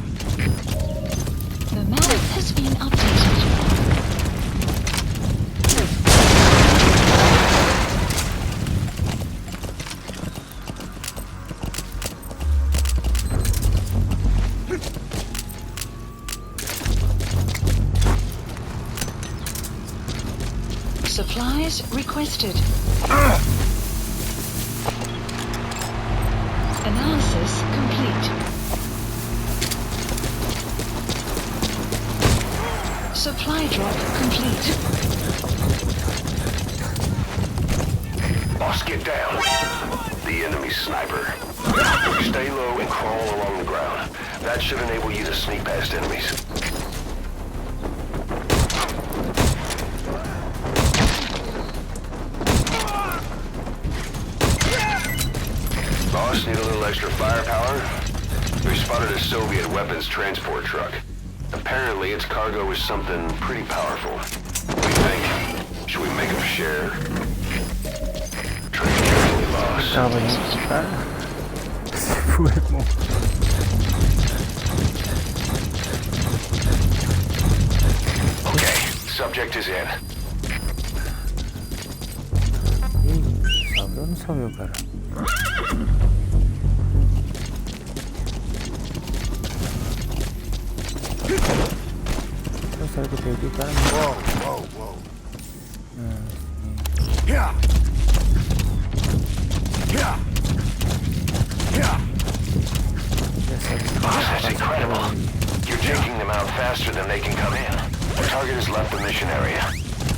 The map has been updated. Supplies requested. Analysis complete. Supply drop complete. Boss, get down. The enemy sniper. Stay low and crawl along the ground. That should enable you to sneak past enemies. Boss, need a little extra firepower? We spotted a Soviet weapons transport truck. Apparently, its cargo is something pretty powerful. What do you think? Should we make them share? Tread carefully, boss. Estaba indo, cara. Se foi, irmão. Okay, subject is in. Ih, salveu ou não salveu, cara? Será que eu perdi o cara? Whoa. Boss, that's incredible. You're taking them out faster than they can come in. The target has left the mission area.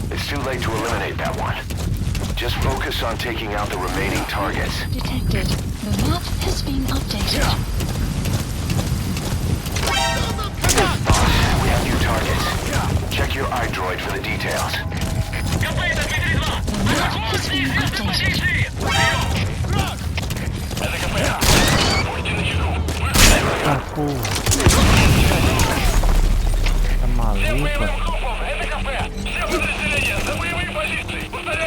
It's too late to eliminate that one. Just focus on taking out the remaining targets. Detected. The map has been updated. Boss, we have new targets. Check your iDroid for the details. The map has been updated. Ah, porra. Tá maluco? Это КП! Все подразделения, за боевые позиции! Повторяю!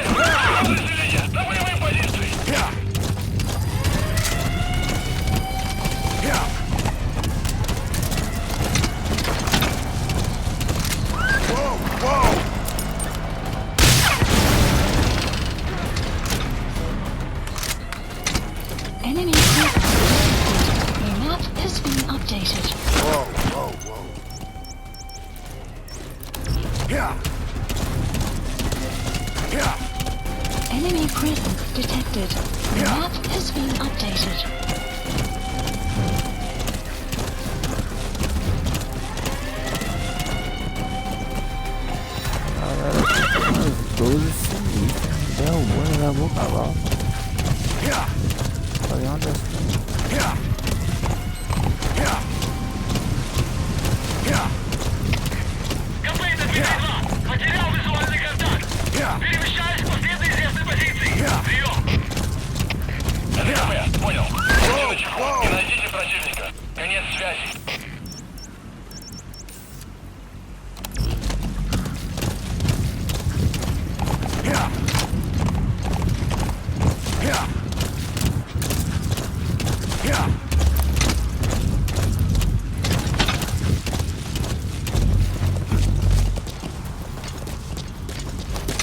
связи.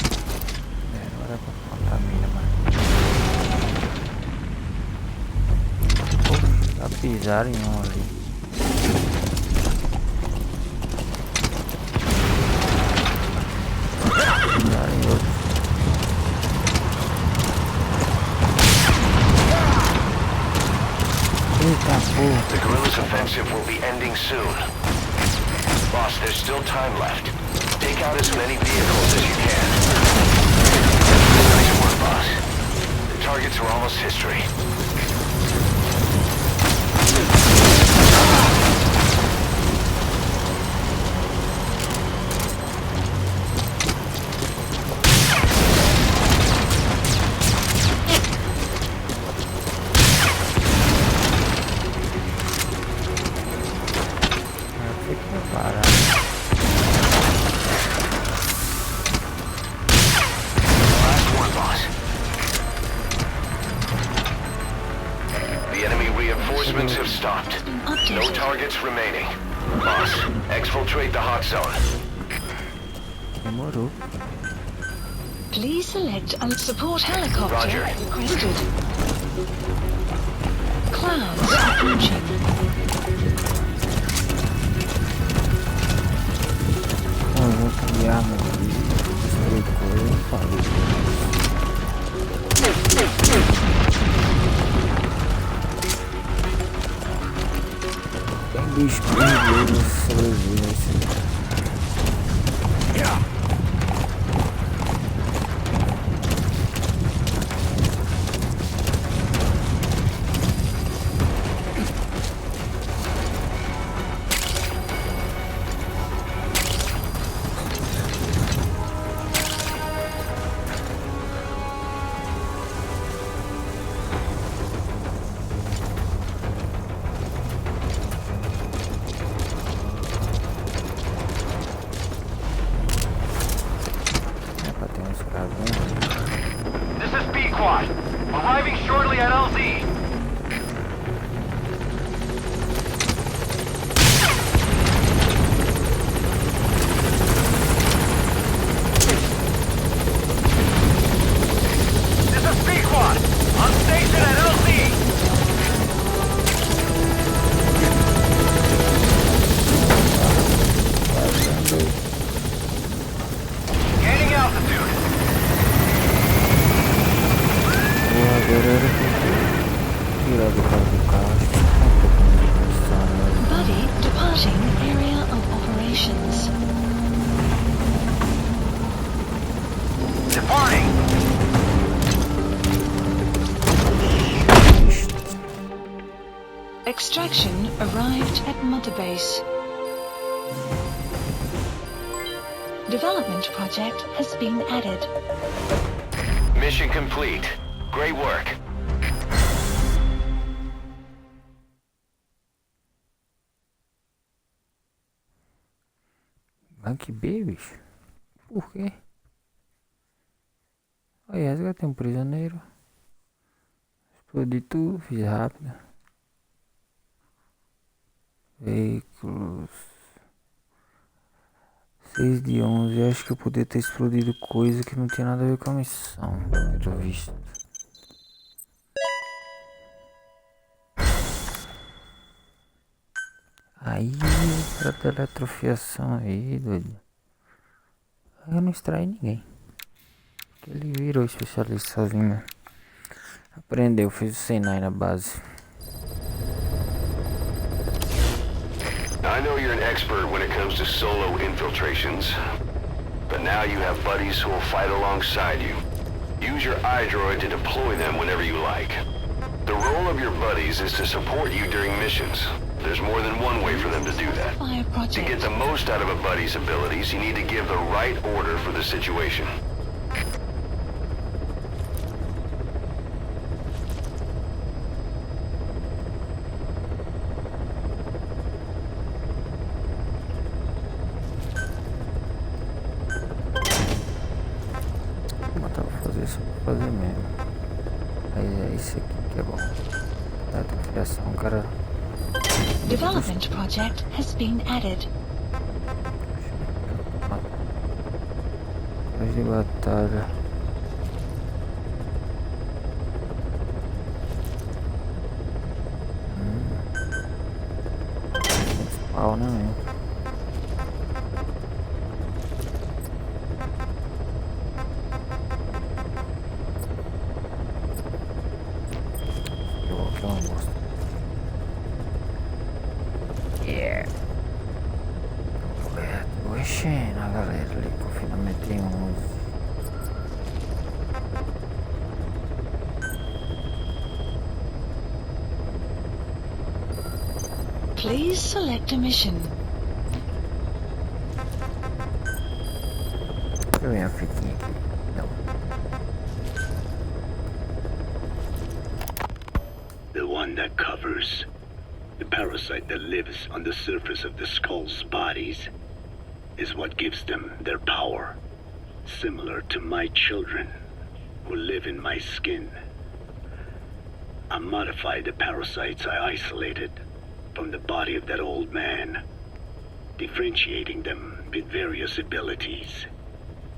Agora pra plantar a mina, mano. Já pisaram em um ali. Pisaram em outro. Eita porra. The guerrillas' offensive will be ending soon. Boss, there's still time left. Take out as many vehicles as you can. Nice work, boss. The targets are almost history. Fica preparado. Last one, boss. The enemy reinforcements have stopped. No Updated. targets remaining. Boss, exfiltrate the hot zone. Demorou. Please select a support helicopter Roger. requested. Clouds approaching. Conjunto de armas aqui. Explicou, eu falei. Tem bicho perigoso nesse sobrevivência. É pra ter uns cravinhos. This is B Quad. Arriving shortly at LZ. This is B Quad. On station at LZ. Gaining altitude. Agora era tirar do carro do carro. Buddy departing area of operations. Departing. Extraction arrived at Mother Base. Development project has been added. Mission complete. Great work. Bank B, bicho? Por quê? Aí, resgatei um prisioneiro. Explodi tudo, fiz rápido. Veículos 6 de 11. Acho que eu poderia ter explodido coisa que não tinha nada a ver com a missão. Pelo visto. Aí, pra teletrofiação aí, doido. Aí eu não extraí ninguém. Ele virou especialista sozinho. Aprendeu, fez o Senai na base. I know you're an expert when it comes to solo infiltrations, but now you have buddies who will fight alongside you. Use your iDroid to deploy them whenever you like. The role of your buddies is to support you during missions. There's more than one way for them to do that. Fire To project. get the most out of a buddy's abilities, you need to give the right order for the situation. fazer mesmo. Mas é isso aqui que é bom. Data de criação, cara. Development project has been added. Hoje de batalha. Spawn, né, meu? Que é uma bosta. Yeah. Tô enchendo a galera ali. Confinamento em 11. Please select a mission. Deixa eu ver a fitinha aqui. Não. The one that covers. The parasite that lives on the surface of the skull's bodies is what gives them their power. Similar to my children, who live in my skin. I modified the parasites I isolated from the body of that old man, differentiating them with various abilities.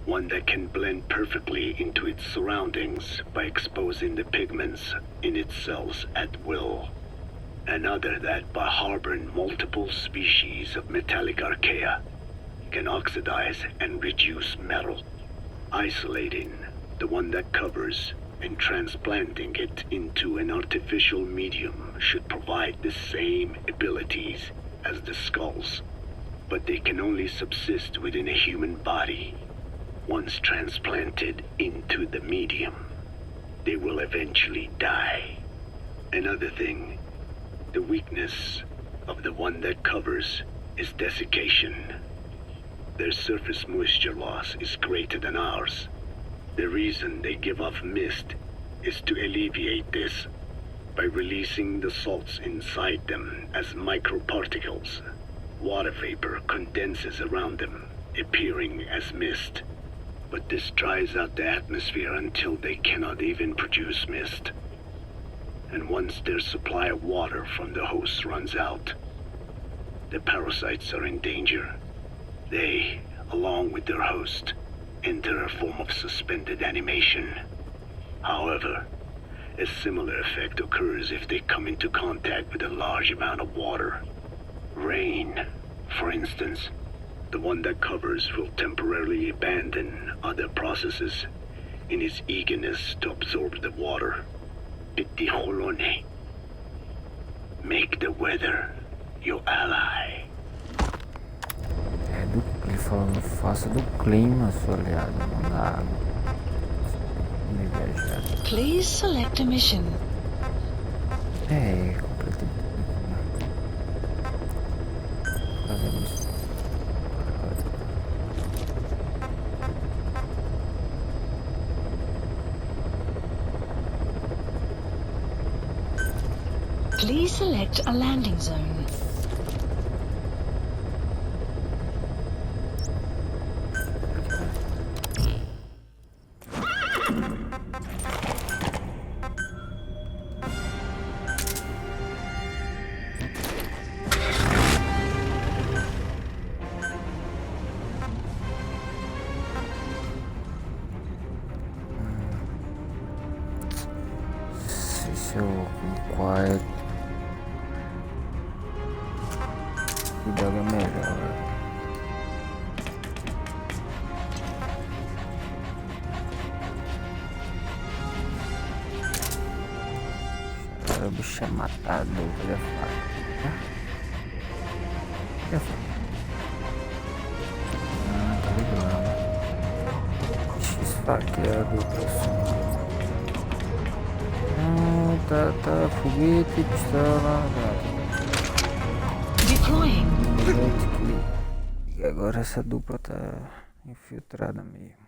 One that can blend perfectly into its surroundings by exposing the pigments in its cells at will. Another that, by harboring multiple species of metallic archaea, can oxidize and reduce metal. Isolating the one that covers and transplanting it into an artificial medium should provide the same abilities as the skulls, but they can only subsist within a human body. Once transplanted into the medium, they will eventually die. Another thing, the weakness of the one that covers is desiccation. Their surface moisture loss is greater than ours. The reason they give off mist is to alleviate this by releasing the salts inside them as microparticles. Water vapor condenses around them, appearing as mist. But this dries out the atmosphere until they cannot even produce mist. And once their supply of water from the host runs out, the parasites are in danger. They, along with their host, enter a form of suspended animation. However, a similar effect occurs if they come into contact with a large amount of water. Rain, for instance. The one that covers will temporarily abandon other processes in its eagerness to absorb the water. Pitijolone. Make the weather your ally. Ele falando, faça do clima, seu aliado, não da água. Me viajar. Please select a mission. Completei tudo. Fazemos. Please select a landing zone. Se eu quiet. O dog é melhor. O bicho é matador, ele é fraco. Ele é fraco. Tá ligado. Bicho esfaqueado pra cima. Tá, foguete, pistola, Deploying. E agora essa dupla tá infiltrada mesmo.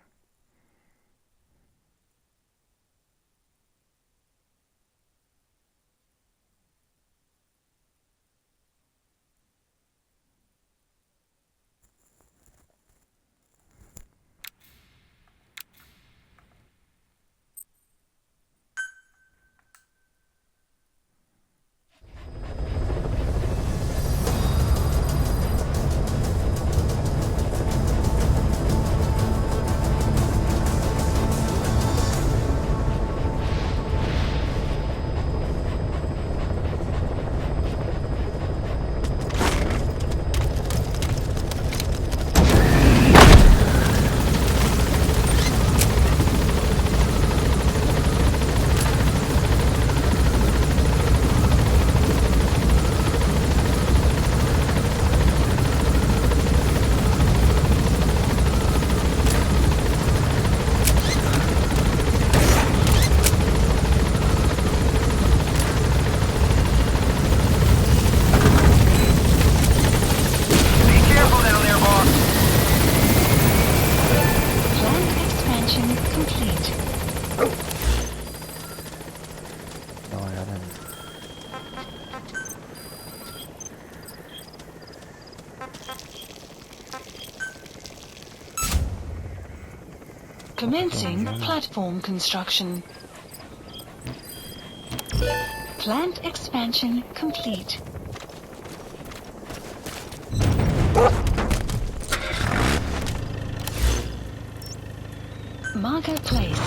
Commencing platform construction. Plant expansion complete. Marker placed.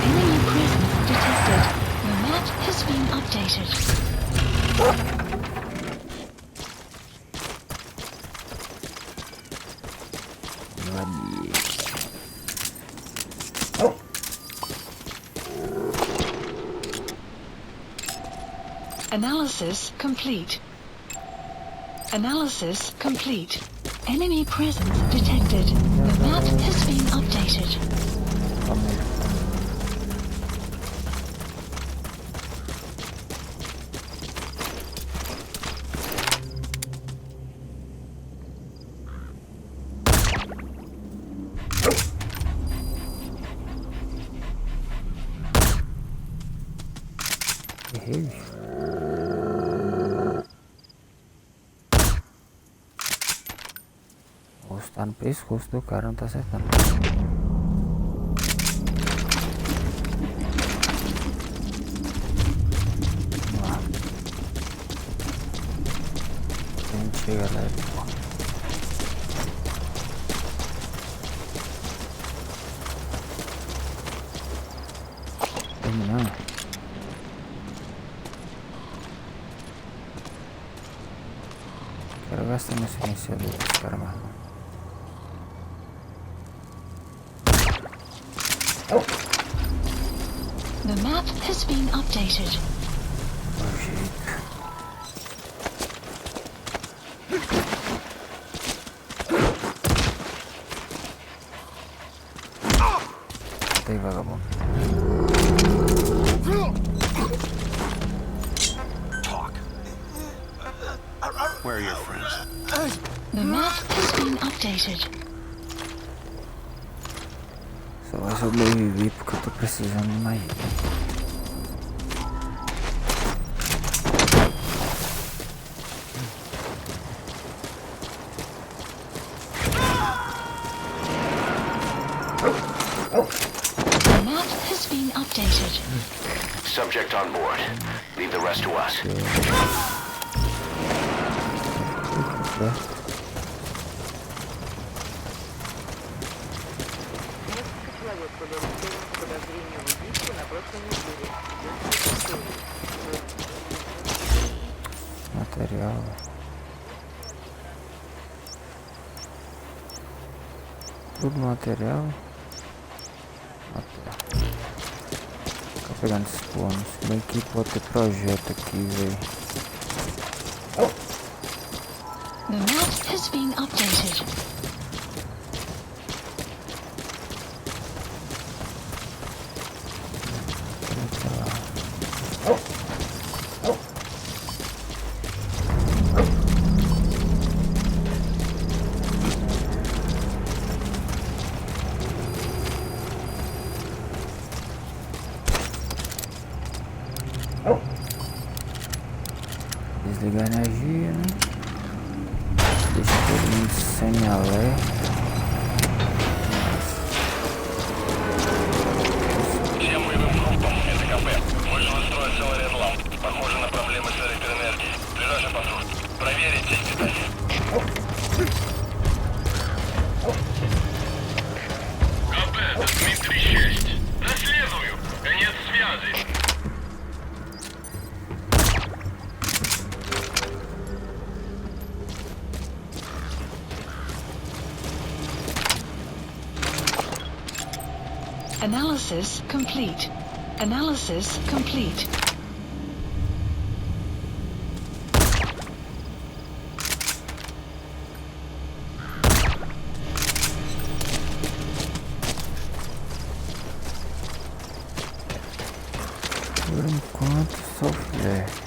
Enemy presence detected. The map has been updated. Analysis complete. Analysis complete. Enemy presence detected. The map has been updated. Errei. O rosto tá no pescoço do cara, não tá acertando. Vamos lá. A gente chega lá e... Terminando. Quero gastar meu silenciador com esse cara mais não. The map has been updated. Meu jeito. Tem vagabundo. Talk. Where are your friends? The map has been updated. Só vai sobreviver porque eu tô precisando de mais. The map has been updated. Subject on board. Leave the rest to us. Material. Tudo material. Ficar pegando esses bônus. Se bem que pode ter projeto aqui, velho. The map has been updated. Desligar a energia, né? Deixa todo mundo sem alerta. Всем боевым группам, это КП. Вышел из строя целый ряд ламп. Похоже на проблемы с электроэнергией. Ближайший патруль. Проверить здесь детали. КП, Дмитрий 6. Доследую. Конец связи. Analysis complete. Analysis complete. Por enquanto só flerte.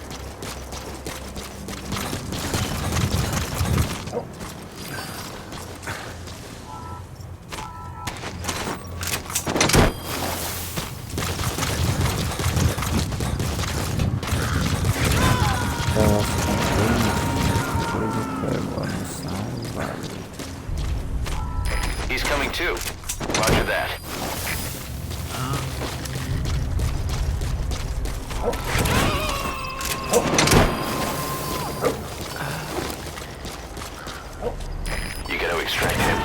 do. Roger that. You gotta extract him.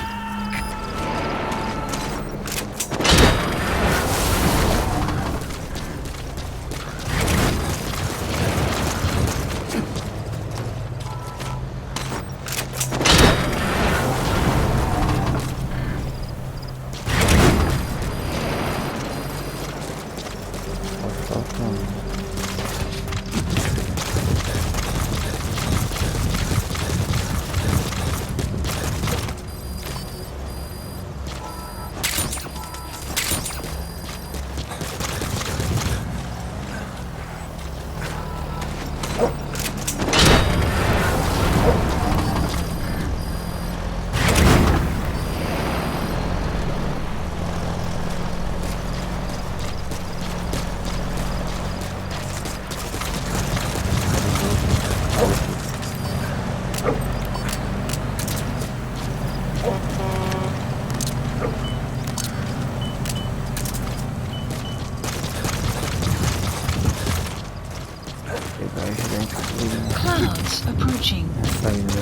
Clouds approaching. Saindo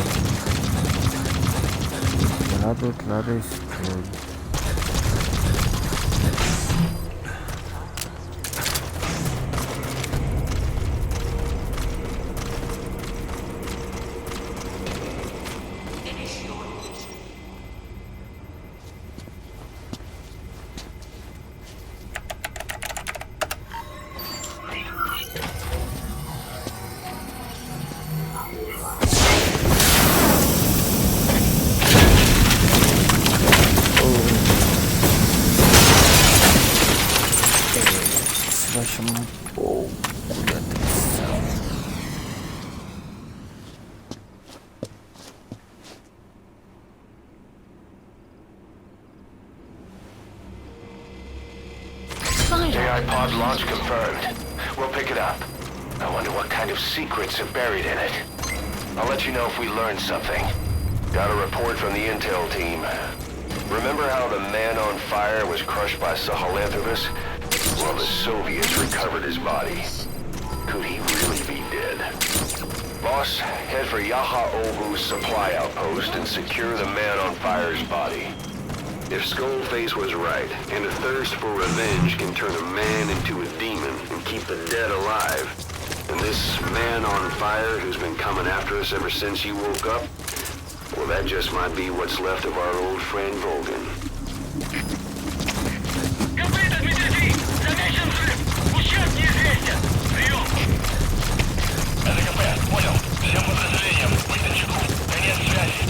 lá do outro lado é escuro. Vai chamar um pouco de atenção. AI pod launch confirmed. We'll pick it up. I wonder what kind of secrets are buried in it. I'll let you know if we learn something. Got a report from the intel team. Remember how the man on fire was crushed by Sahelanthropus? Well, the Soviets recovered his body. Could he really be dead? Boss, head for Yaha Ogu's supply outpost and secure the man on fire's body. If Skullface was right, and a thirst for revenge can turn a man into a demon and keep the dead alive, and this man on fire who's been coming after us ever since you woke up, well, that just might be what's left of our old friend Volgan. Комплит Дмитрий! Замечен взрыв! Ущерб неизвестен! Прием! РКП, понял. Всем подразделениям, быть начеку. Конец связи.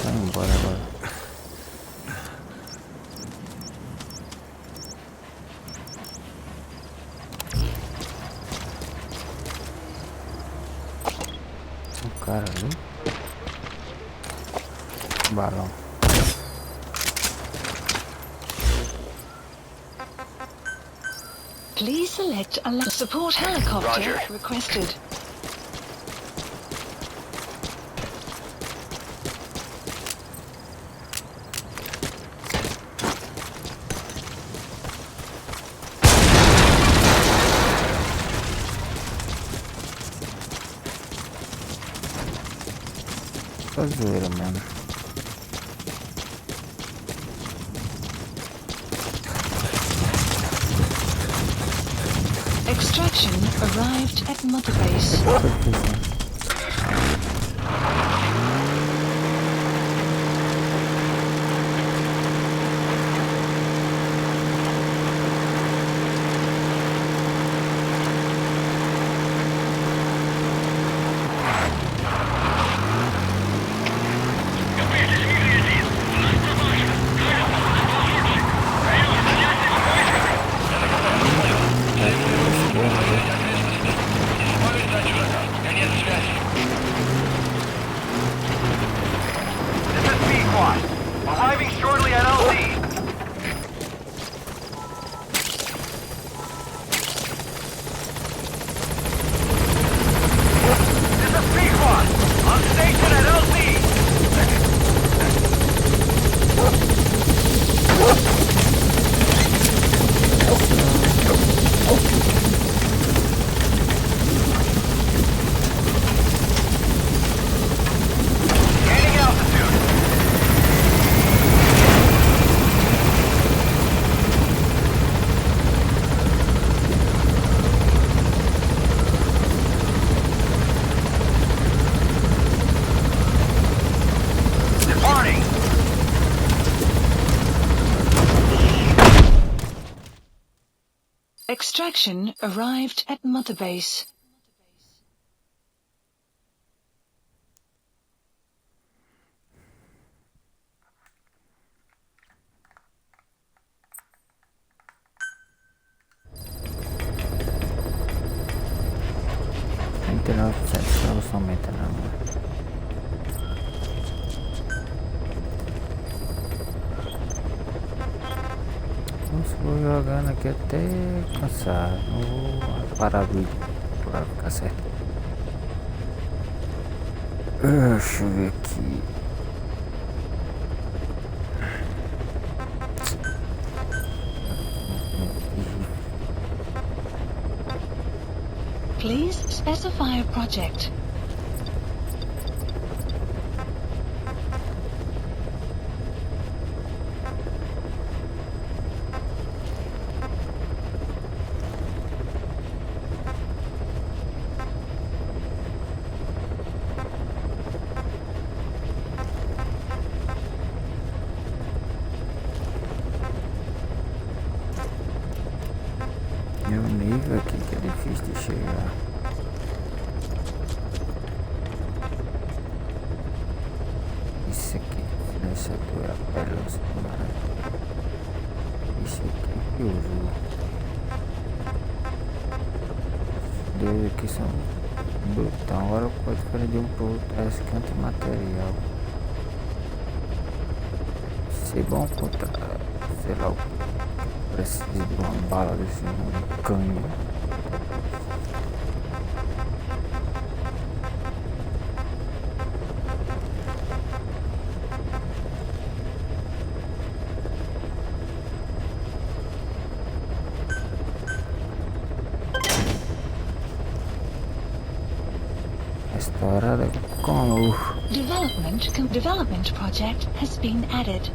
Vai embora agora. O cara ali. Balão. Please select a support helicopter Roger. requested. Tá zoeira, mano. Extraction arrived at Mother Base. Arriving shortly at LZ. This is Pequod. On station at LZ. Gaining altitude. Departing. Extraction arrived at Mother Base. Somente não. Nossa, vou jogando aqui até cansar. Não vou parar o vídeo pra ficar certo. Deixa eu ver aqui. Please specify a project. Meu nível aqui que é difícil de chegar. Isso aqui, silenciador, apelos, isso aqui que eu uso. Os dois aqui são brutão, agora pode prender um pro outro, esse aqui é antimaterial. Ser bom contra, sei lá o que. Preciso de uma bala desse canhão. Restaurada como? Development project has been added.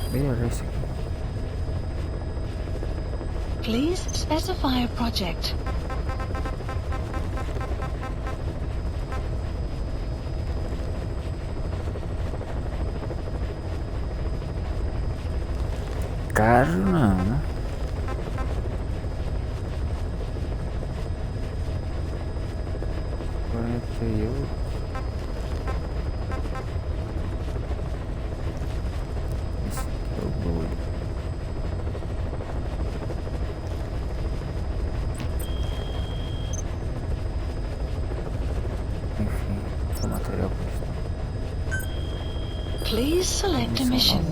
Beleza, isso aqui. Please specify a project. Caro não, né? Esse aqui é o doido. Enfim, o material custa. Please select a mission.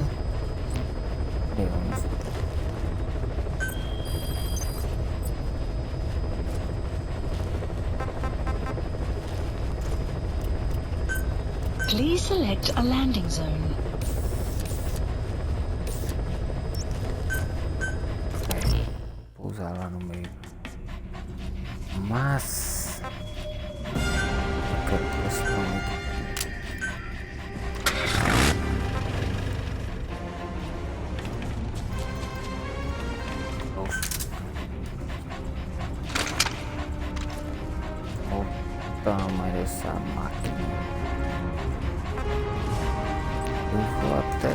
Please select a landing zone. Pousar lá no meio. Mas eu quero que esse momento. Olha o tamanho dessa máquina. Eu vou até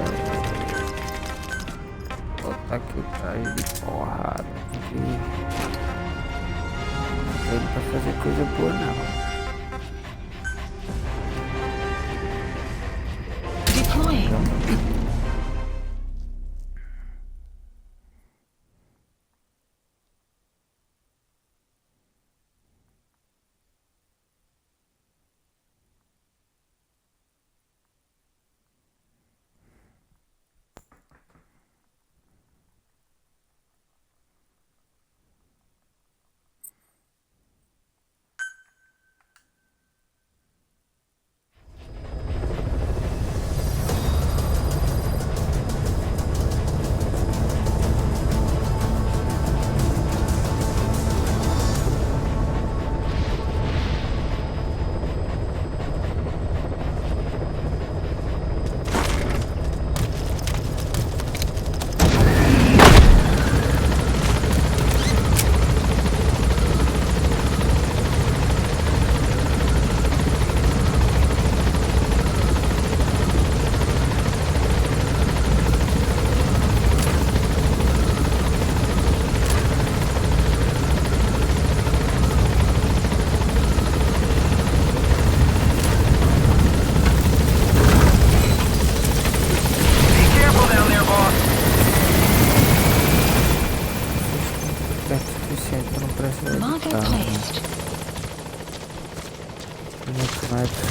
botar aqui o traje de porrada. Ele pra fazer coisa boa não. Deploying. perto o suficiente para não precisar de Marker carro. placed. 500 metros.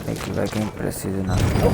Tem que vai quem precisa na frente.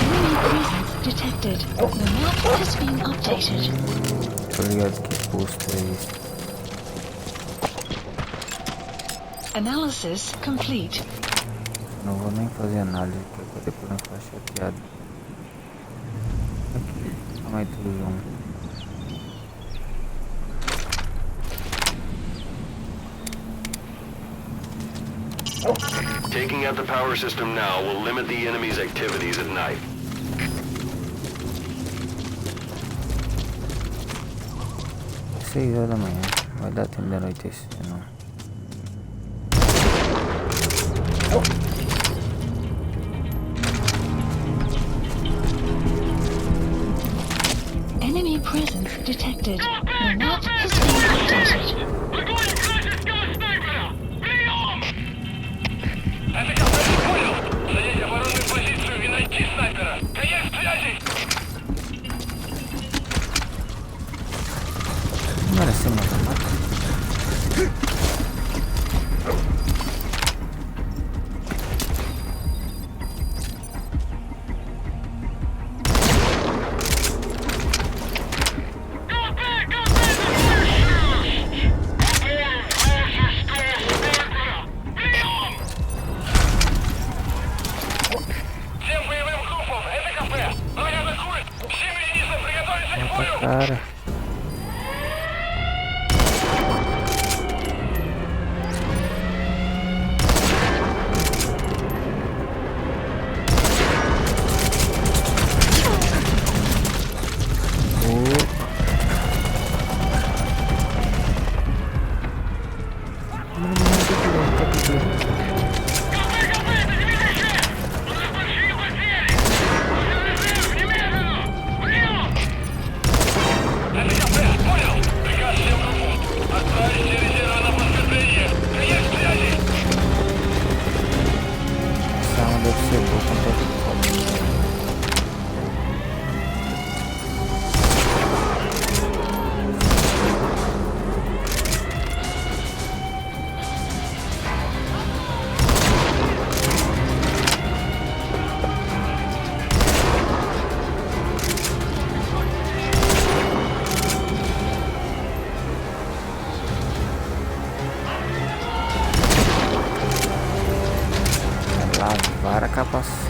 Enemy presence detected. The map has been updated. Tô ligado que posto é esse. Analysis complete. Não vou nem fazer análise aqui pra depois não ficar chateado. Aqui, calma aí tudo junto. Taking out the power system now will limit the enemy's activities at night. 6 horas da manhã, vai dar tempo de anoitecer não. Enemy presence detected. The map has been updated. Огонь вражеского снайпера! Прием! Это кафе, понял! Занять оборонную позицию и найти снайпера! Конец связи! Não era assim, mano. Всем боевым группам! Это кафе! Враг атакует! Всем единицам приготовиться к бою! Cara. Это кафе! Понял! Приказ всем группам! Отправить резервы на подкрепление! Конец связи! Essa arma deve ser boa contra o lavar a capacete.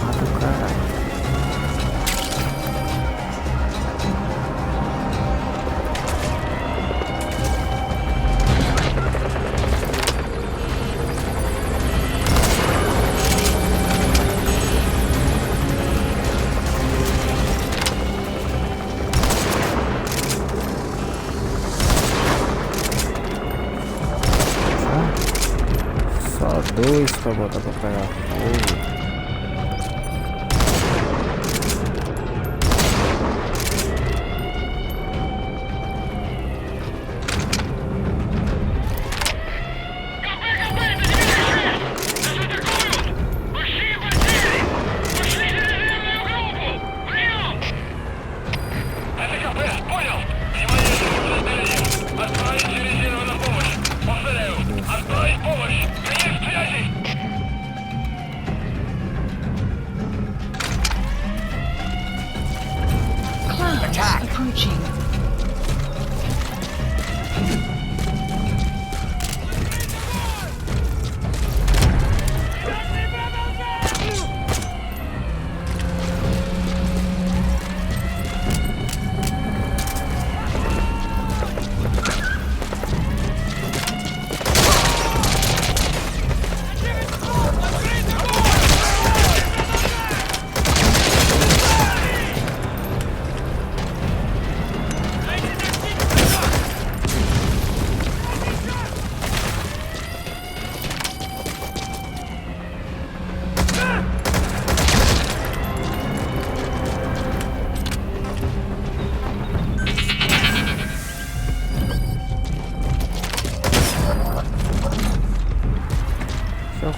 Ah, do caralho. Só dois pra botar pra pegar fogo. Кафе, кафе! Это диверсия! Нас атакуют! Большие потери! Пошлите резервную группу! Прием! Это кафе! Понял! Внимание всему подразделению! Отправить резервы на помощь! Повторяю! Отправить помощь! Конец связи! Clouds approaching.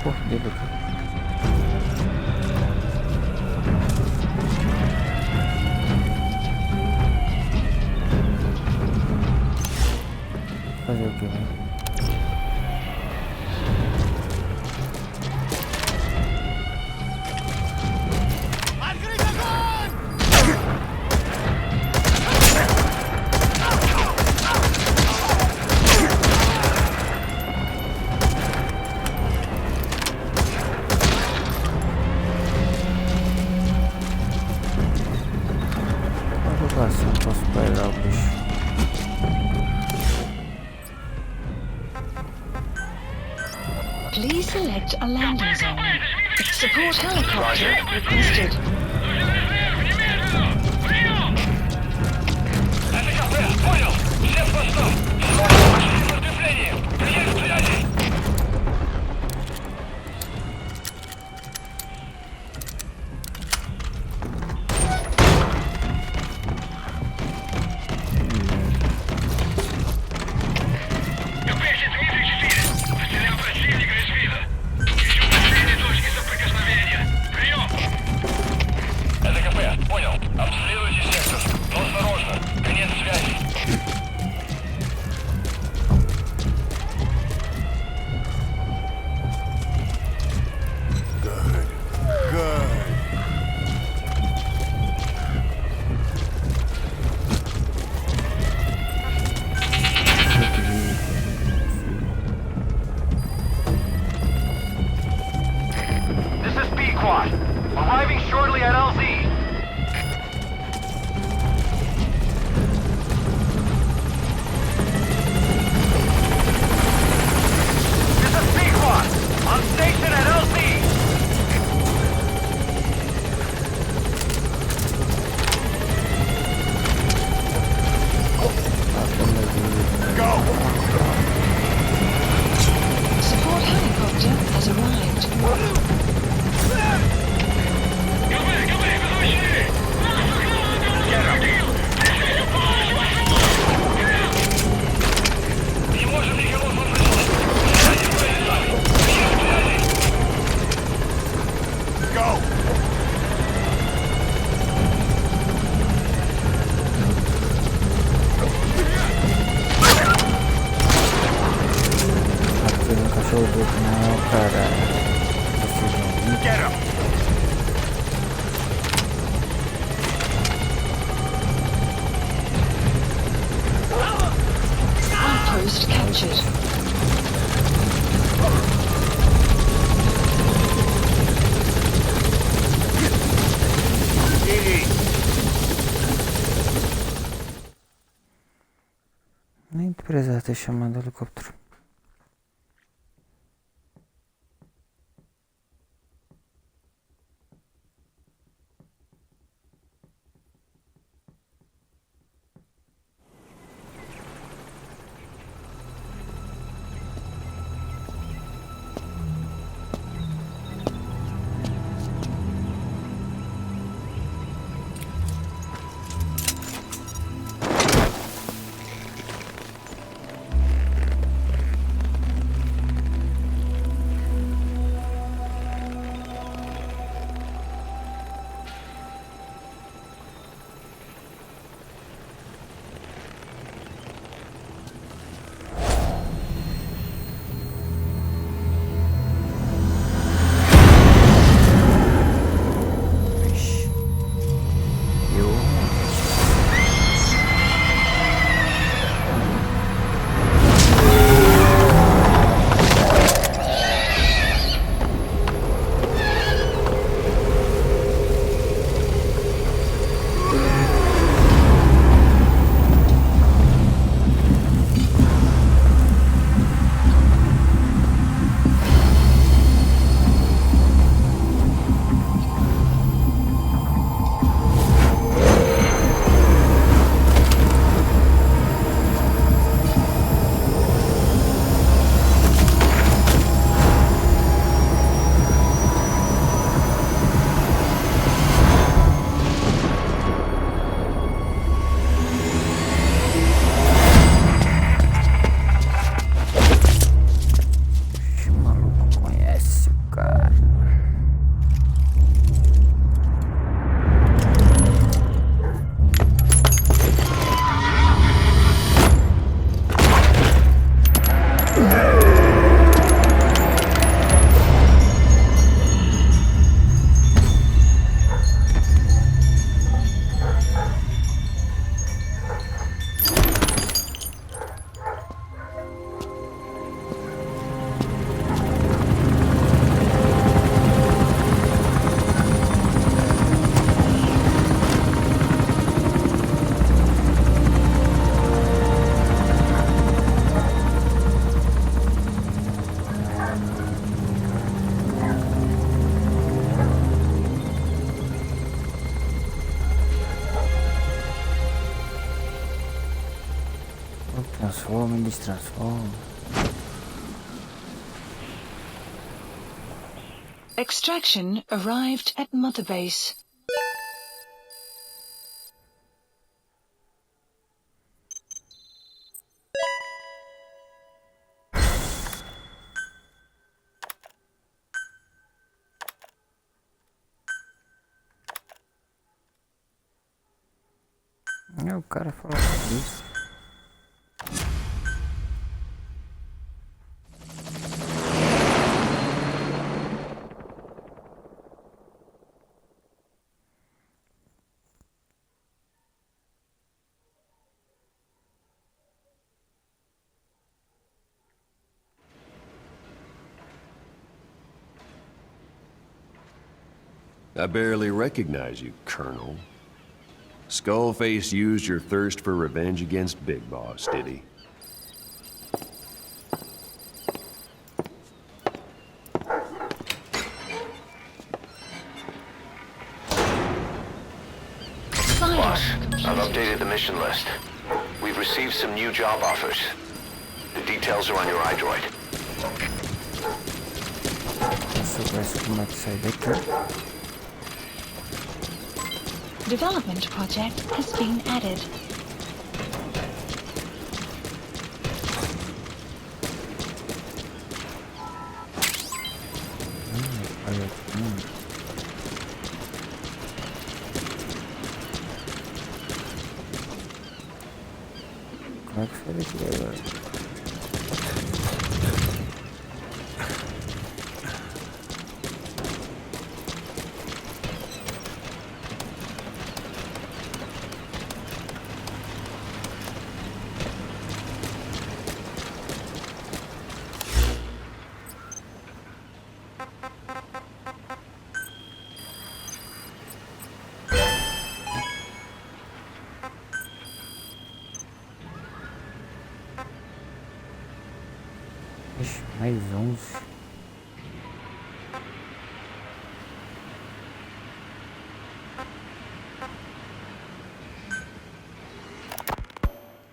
corpo dele aqui. Fazer o que, velho? Posso pegar o bicho. Please select a landing zone. Support helicopter requested. Это КП, понял. Все в посту. Пошли в укрепление. Приедем к связи. Arriving shortly at LZ. This is Pequod. On station at LZ. Go! Support helicopter has arrived. Não, caralho. Get him! Outpost captured. Nem precisava ter chamado o helicóptero. Transforma e destransforma. Extraction arrived at Mother Base. O cara falou isso. I barely recognize you, Colonel. Skullface used your thirst for revenge against Big Boss, did he? Boss, I've updated the mission list. We've received some new job offers. The details are on your iDroid. Soubesse como é que sai daqui. Development project has been added. Olha aqui. Como é que sai daqui agora? Ixi, mais 11.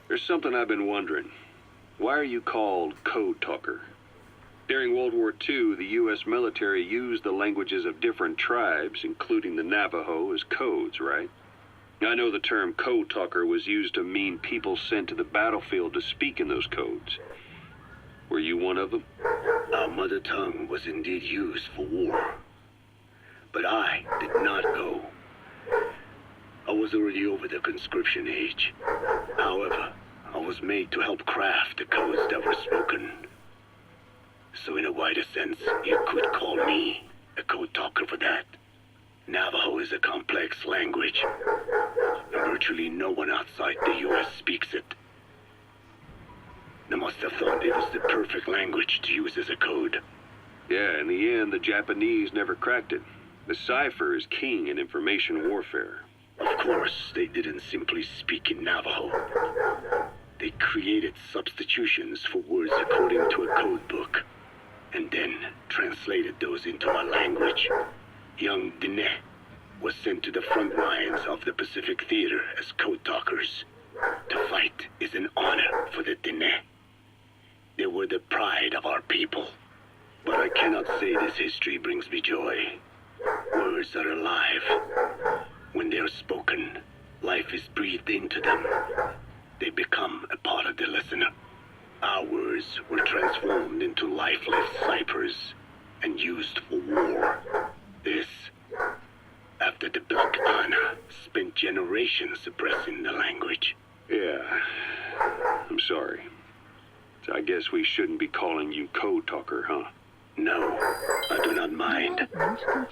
There's something I've been wondering. Why are you called Code Talker? During World War II, the U.S. military used the languages of different tribes, including the Navajo, as codes, right? I know the term Code Talker was used to mean people sent to the battlefield to speak in those codes. Were you one of them? Our mother tongue was indeed used for war. But I did not go. I was already over the conscription age. However, I was made to help craft the codes that were spoken. So in a wider sense, you could call me a code talker for that. Navajo is a complex language, and virtually no one outside the U.S. speaks it. They must have thought it was the perfect language to use as a code. Yeah, in the end, the Japanese never cracked it. The cipher is king in information warfare. Of course, they didn't simply speak in Navajo. They created substitutions for words according to a code book, and then translated those into our language. Young Diné was sent to the front lines of the Pacific Theater as code talkers. To fight is an honor for the Diné. They were the pride of our people. But I cannot say this history brings me joy. Words are alive. When they are spoken, life is breathed into them. They become a part of the listener. Our words were transformed into lifeless ciphers and used for war. This, after the Black Ana spent generations suppressing the language. Yeah, I'm sorry. So I guess we shouldn't be calling you Code Talker, huh? No, I do not mind.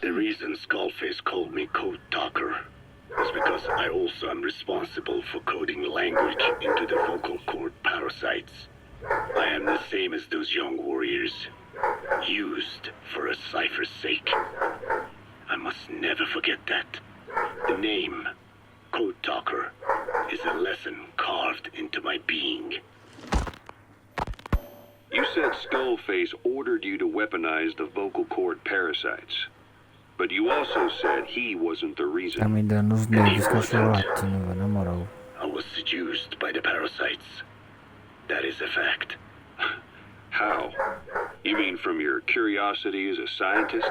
The reason Skullface called me Code Talker is because I also am responsible for coding language into the vocal cord parasites. I am the same as those young warriors, used for a cipher's sake. I must never forget that. The name, Code Talker, is a lesson carved into my being. You said Skullface ordered you to weaponize the vocal cord parasites. But you also said he wasn't the Tá reason. me dando os nervos cachorro latindo, na moral. I was seduced by the parasites. That is a fact. How? You mean from your curiosity as a scientist?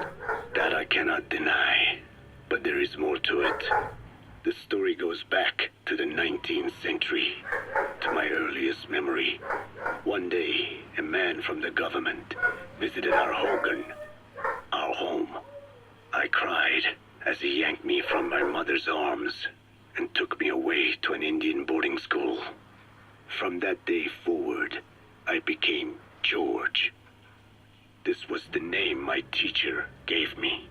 That I cannot deny. But there is more to it. The story goes back to the 19th century, to my earliest memory. One day, a man from the government visited our Hogan, our home. I cried as he yanked me from my mother's arms and took me away to an Indian boarding school. From that day forward, I became George. This was the name my teacher gave me.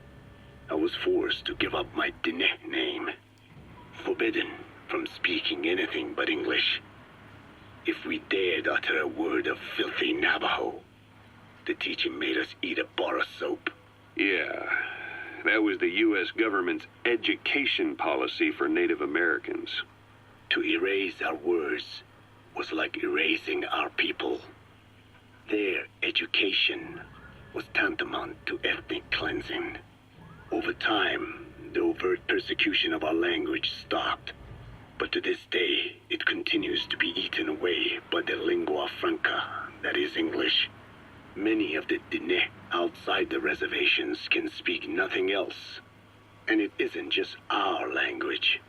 I was forced to give up my Diné name, forbidden from speaking anything but English. If we dared utter a word of filthy Navajo, the teacher made us eat a bar of soap. Yeah, that was the U.S. government's education policy for Native Americans. To erase our words was like erasing our people. Their education was tantamount to ethnic cleansing. Over time, the overt persecution of our language stopped, but to this day, it continues to be eaten away by the lingua franca, that is English. Many of the Diné outside the reservations can speak nothing else, and it isn't just our language.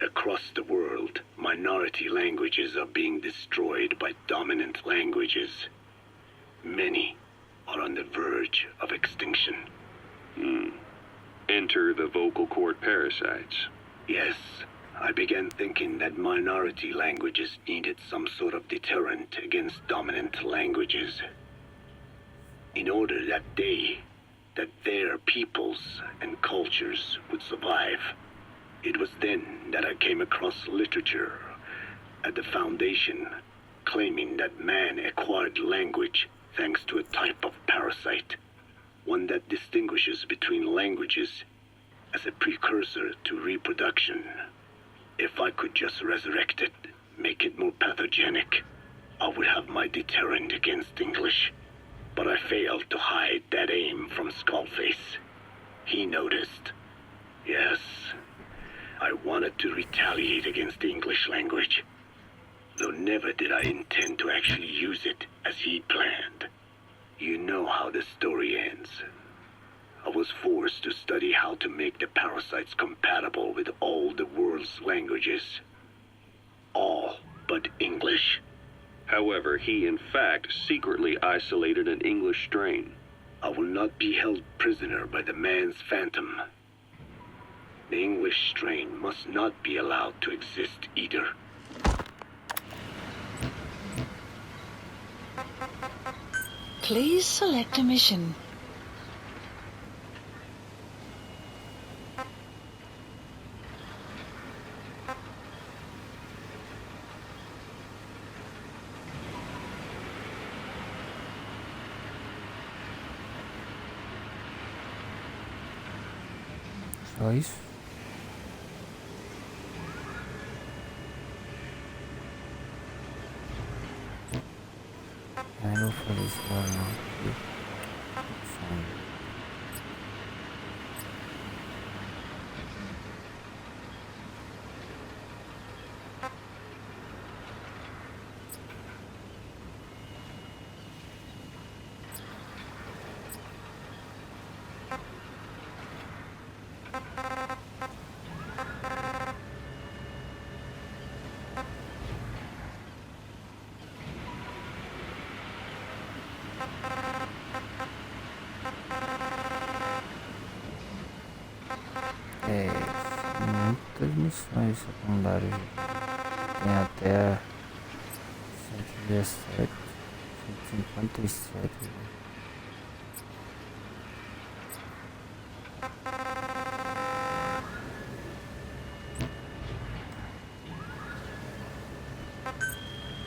Across the world, minority languages are being destroyed by dominant languages. Many are on the verge of extinction. Enter the vocal cord parasites. Yes, I began thinking that minority languages needed some sort of deterrent against dominant languages. In order that their peoples and cultures would survive. It was then that I came across literature at the Foundation claiming that man acquired language thanks to a type of parasite, one that distinguishes between languages as a precursor to reproduction. If I could just resurrect it, make it more pathogenic, I would have my deterrent against English. But I failed to hide that aim from Skullface. He noticed. Yes, I wanted to retaliate against the English language, though never did I intend to actually use it as he planned. You know how the story ends. I was forced to study how to make the parasites compatible with all the world's languages. All but English. However, he in fact secretly isolated an English strain. I will not be held prisoner by the man's phantom. The English strain must not be allowed to exist either. Please select a mission. Só isso? Eu não vou fazer isso agora não. Som. Muitas missões secundárias. Tem até 117, 157.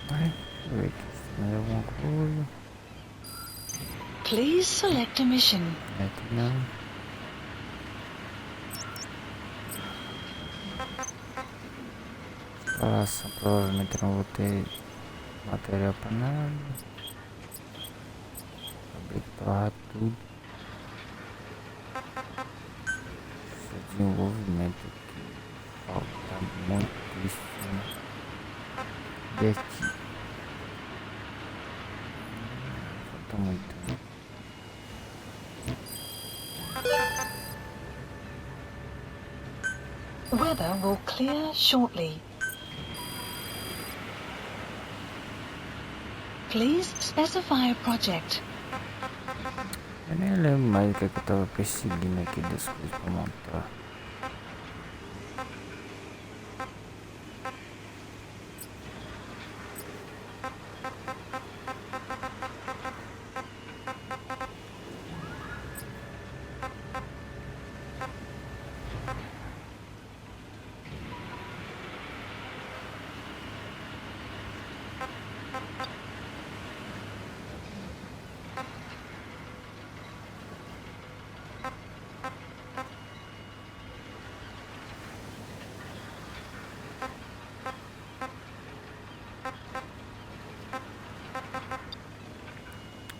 Vai, deixa eu ver aqui se tem mais alguma coisa. Please select a mission. Aqui não. Instalação, provavelmente não vou ter material para nada. Acabei de torrar tudo. Esse desenvolvimento aqui falta muitíssimo. E aqui weather will clear shortly. Please specify a project. Eu nem lembro mais o que, é que eu tava perseguindo aqui das coisas pra montar.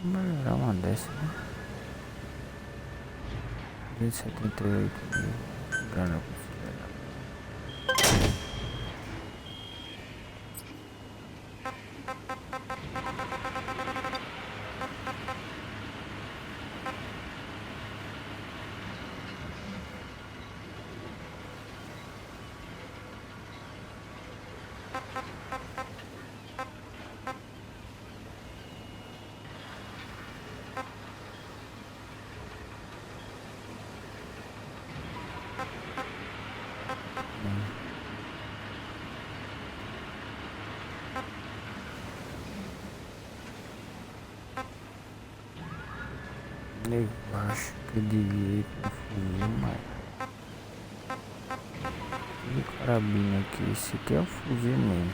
Vou melhorar uma dessa, né? 278 mil. Grana considerável. Eu acho que eu devia ir com fuzil, mas e carabina aqui, esse aqui é o fuzil mesmo.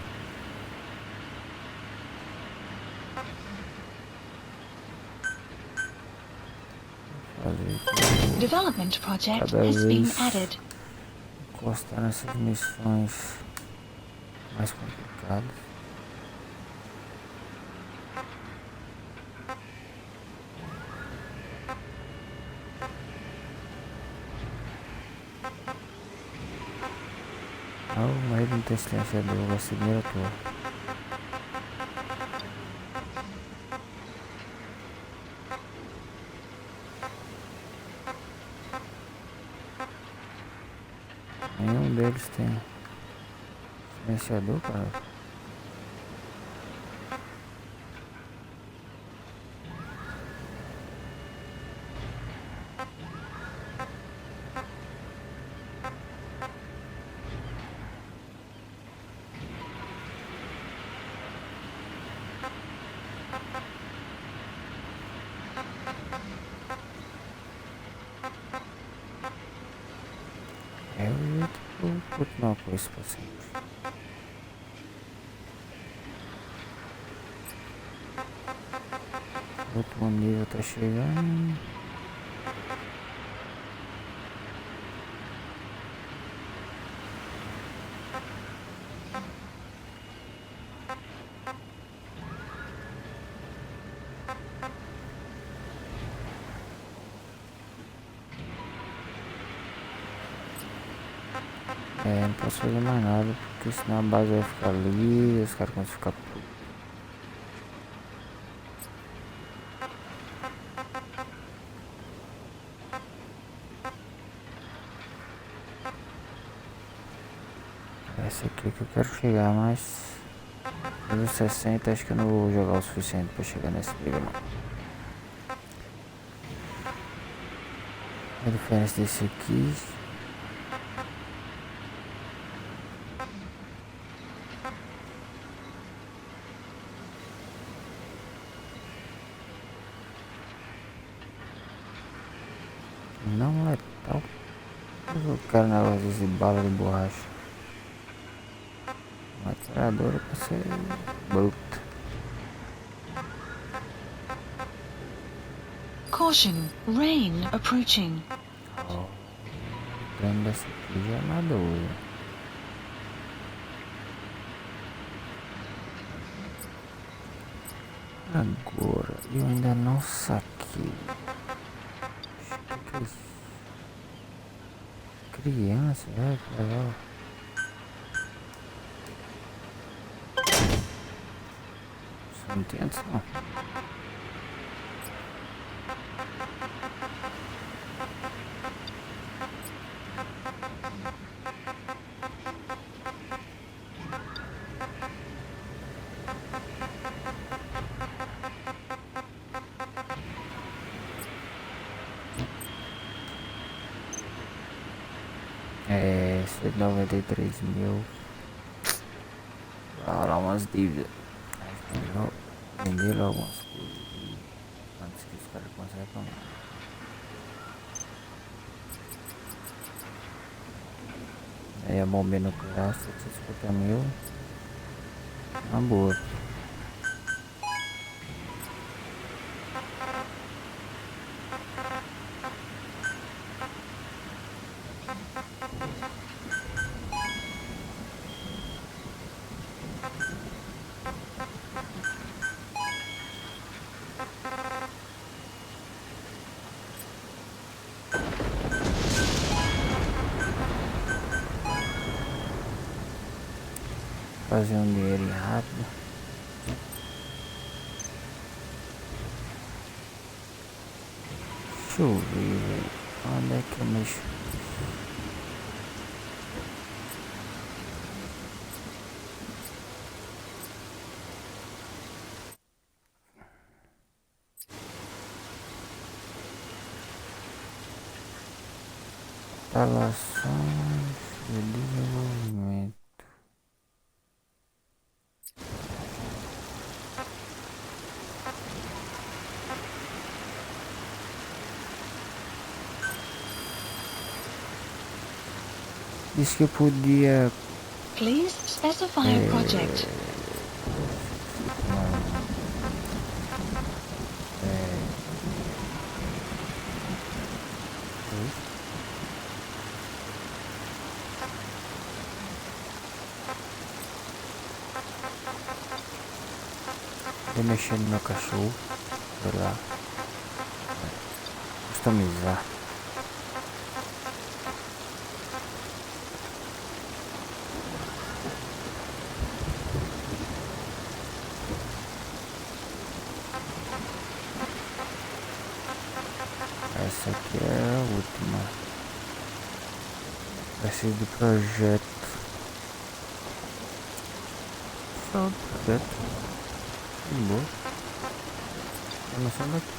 Fazer aqui, Development project cada has been vez added. encostar nessas missões mais complicadas. Oh, mas não tem silenciador, vai ser primeiro turno. Nenhum deles tem silenciador, cara. É o jeito que eu continuar com isso pra sempre. O último nível tá chegando. É, não posso fazer mais nada, porque senão a base vai ficar ali e os caras vão ficar putos. Essa aqui que eu quero chegar, mas nos 60 acho que eu não vou jogar o suficiente pra chegar nesse nível não. A diferença desse aqui, não letal. Eu quero um negócio de bala de borracha. Metralhadora pra ser bruta. Caution, rain approaching. Ó, o treino dessa aqui já é madura. Agora, eu ainda não saquei. Que é isso? Criança, velho, que legal. Só não tem antes não. 193.000. Vai rolar umas dívidas. Acho melhor vender logo umas coisas aqui antes que os caras comecem a reclamar. Aí a bomba nuclear, 750.000. Uma boa. Fazer um dinheiro rápido. Deixa eu ver, velho. Onde é que eu mexo? Instalações de desenvolvimento. Diz que eu podia. Please specify a project. Vou mexer no meu cachorro. Sei lá. Customizar. Essa aqui é a última. Preciso do projeto. Só do projeto. Que boa. Começando daqui.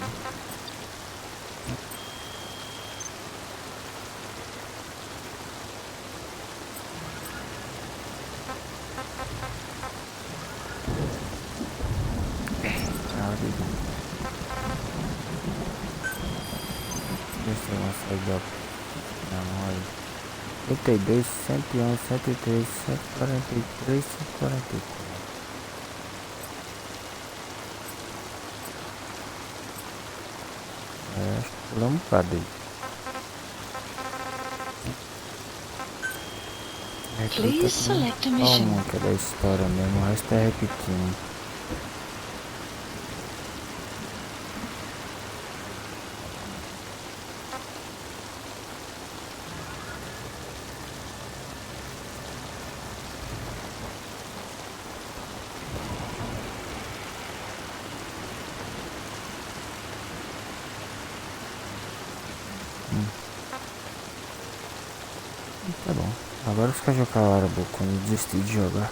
Deixa eu sair da. Não, olha. 32, 111, 103, 143, 144. Acho que pulou um bocado aí. Please select a mission. Calma, que é da história mesmo, o resto é repetindo. Tá bom. Agora os caras já calaram a boca quando desisti de jogar.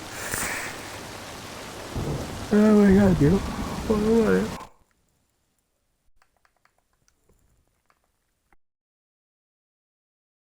Ah, mas já deu. Valeu.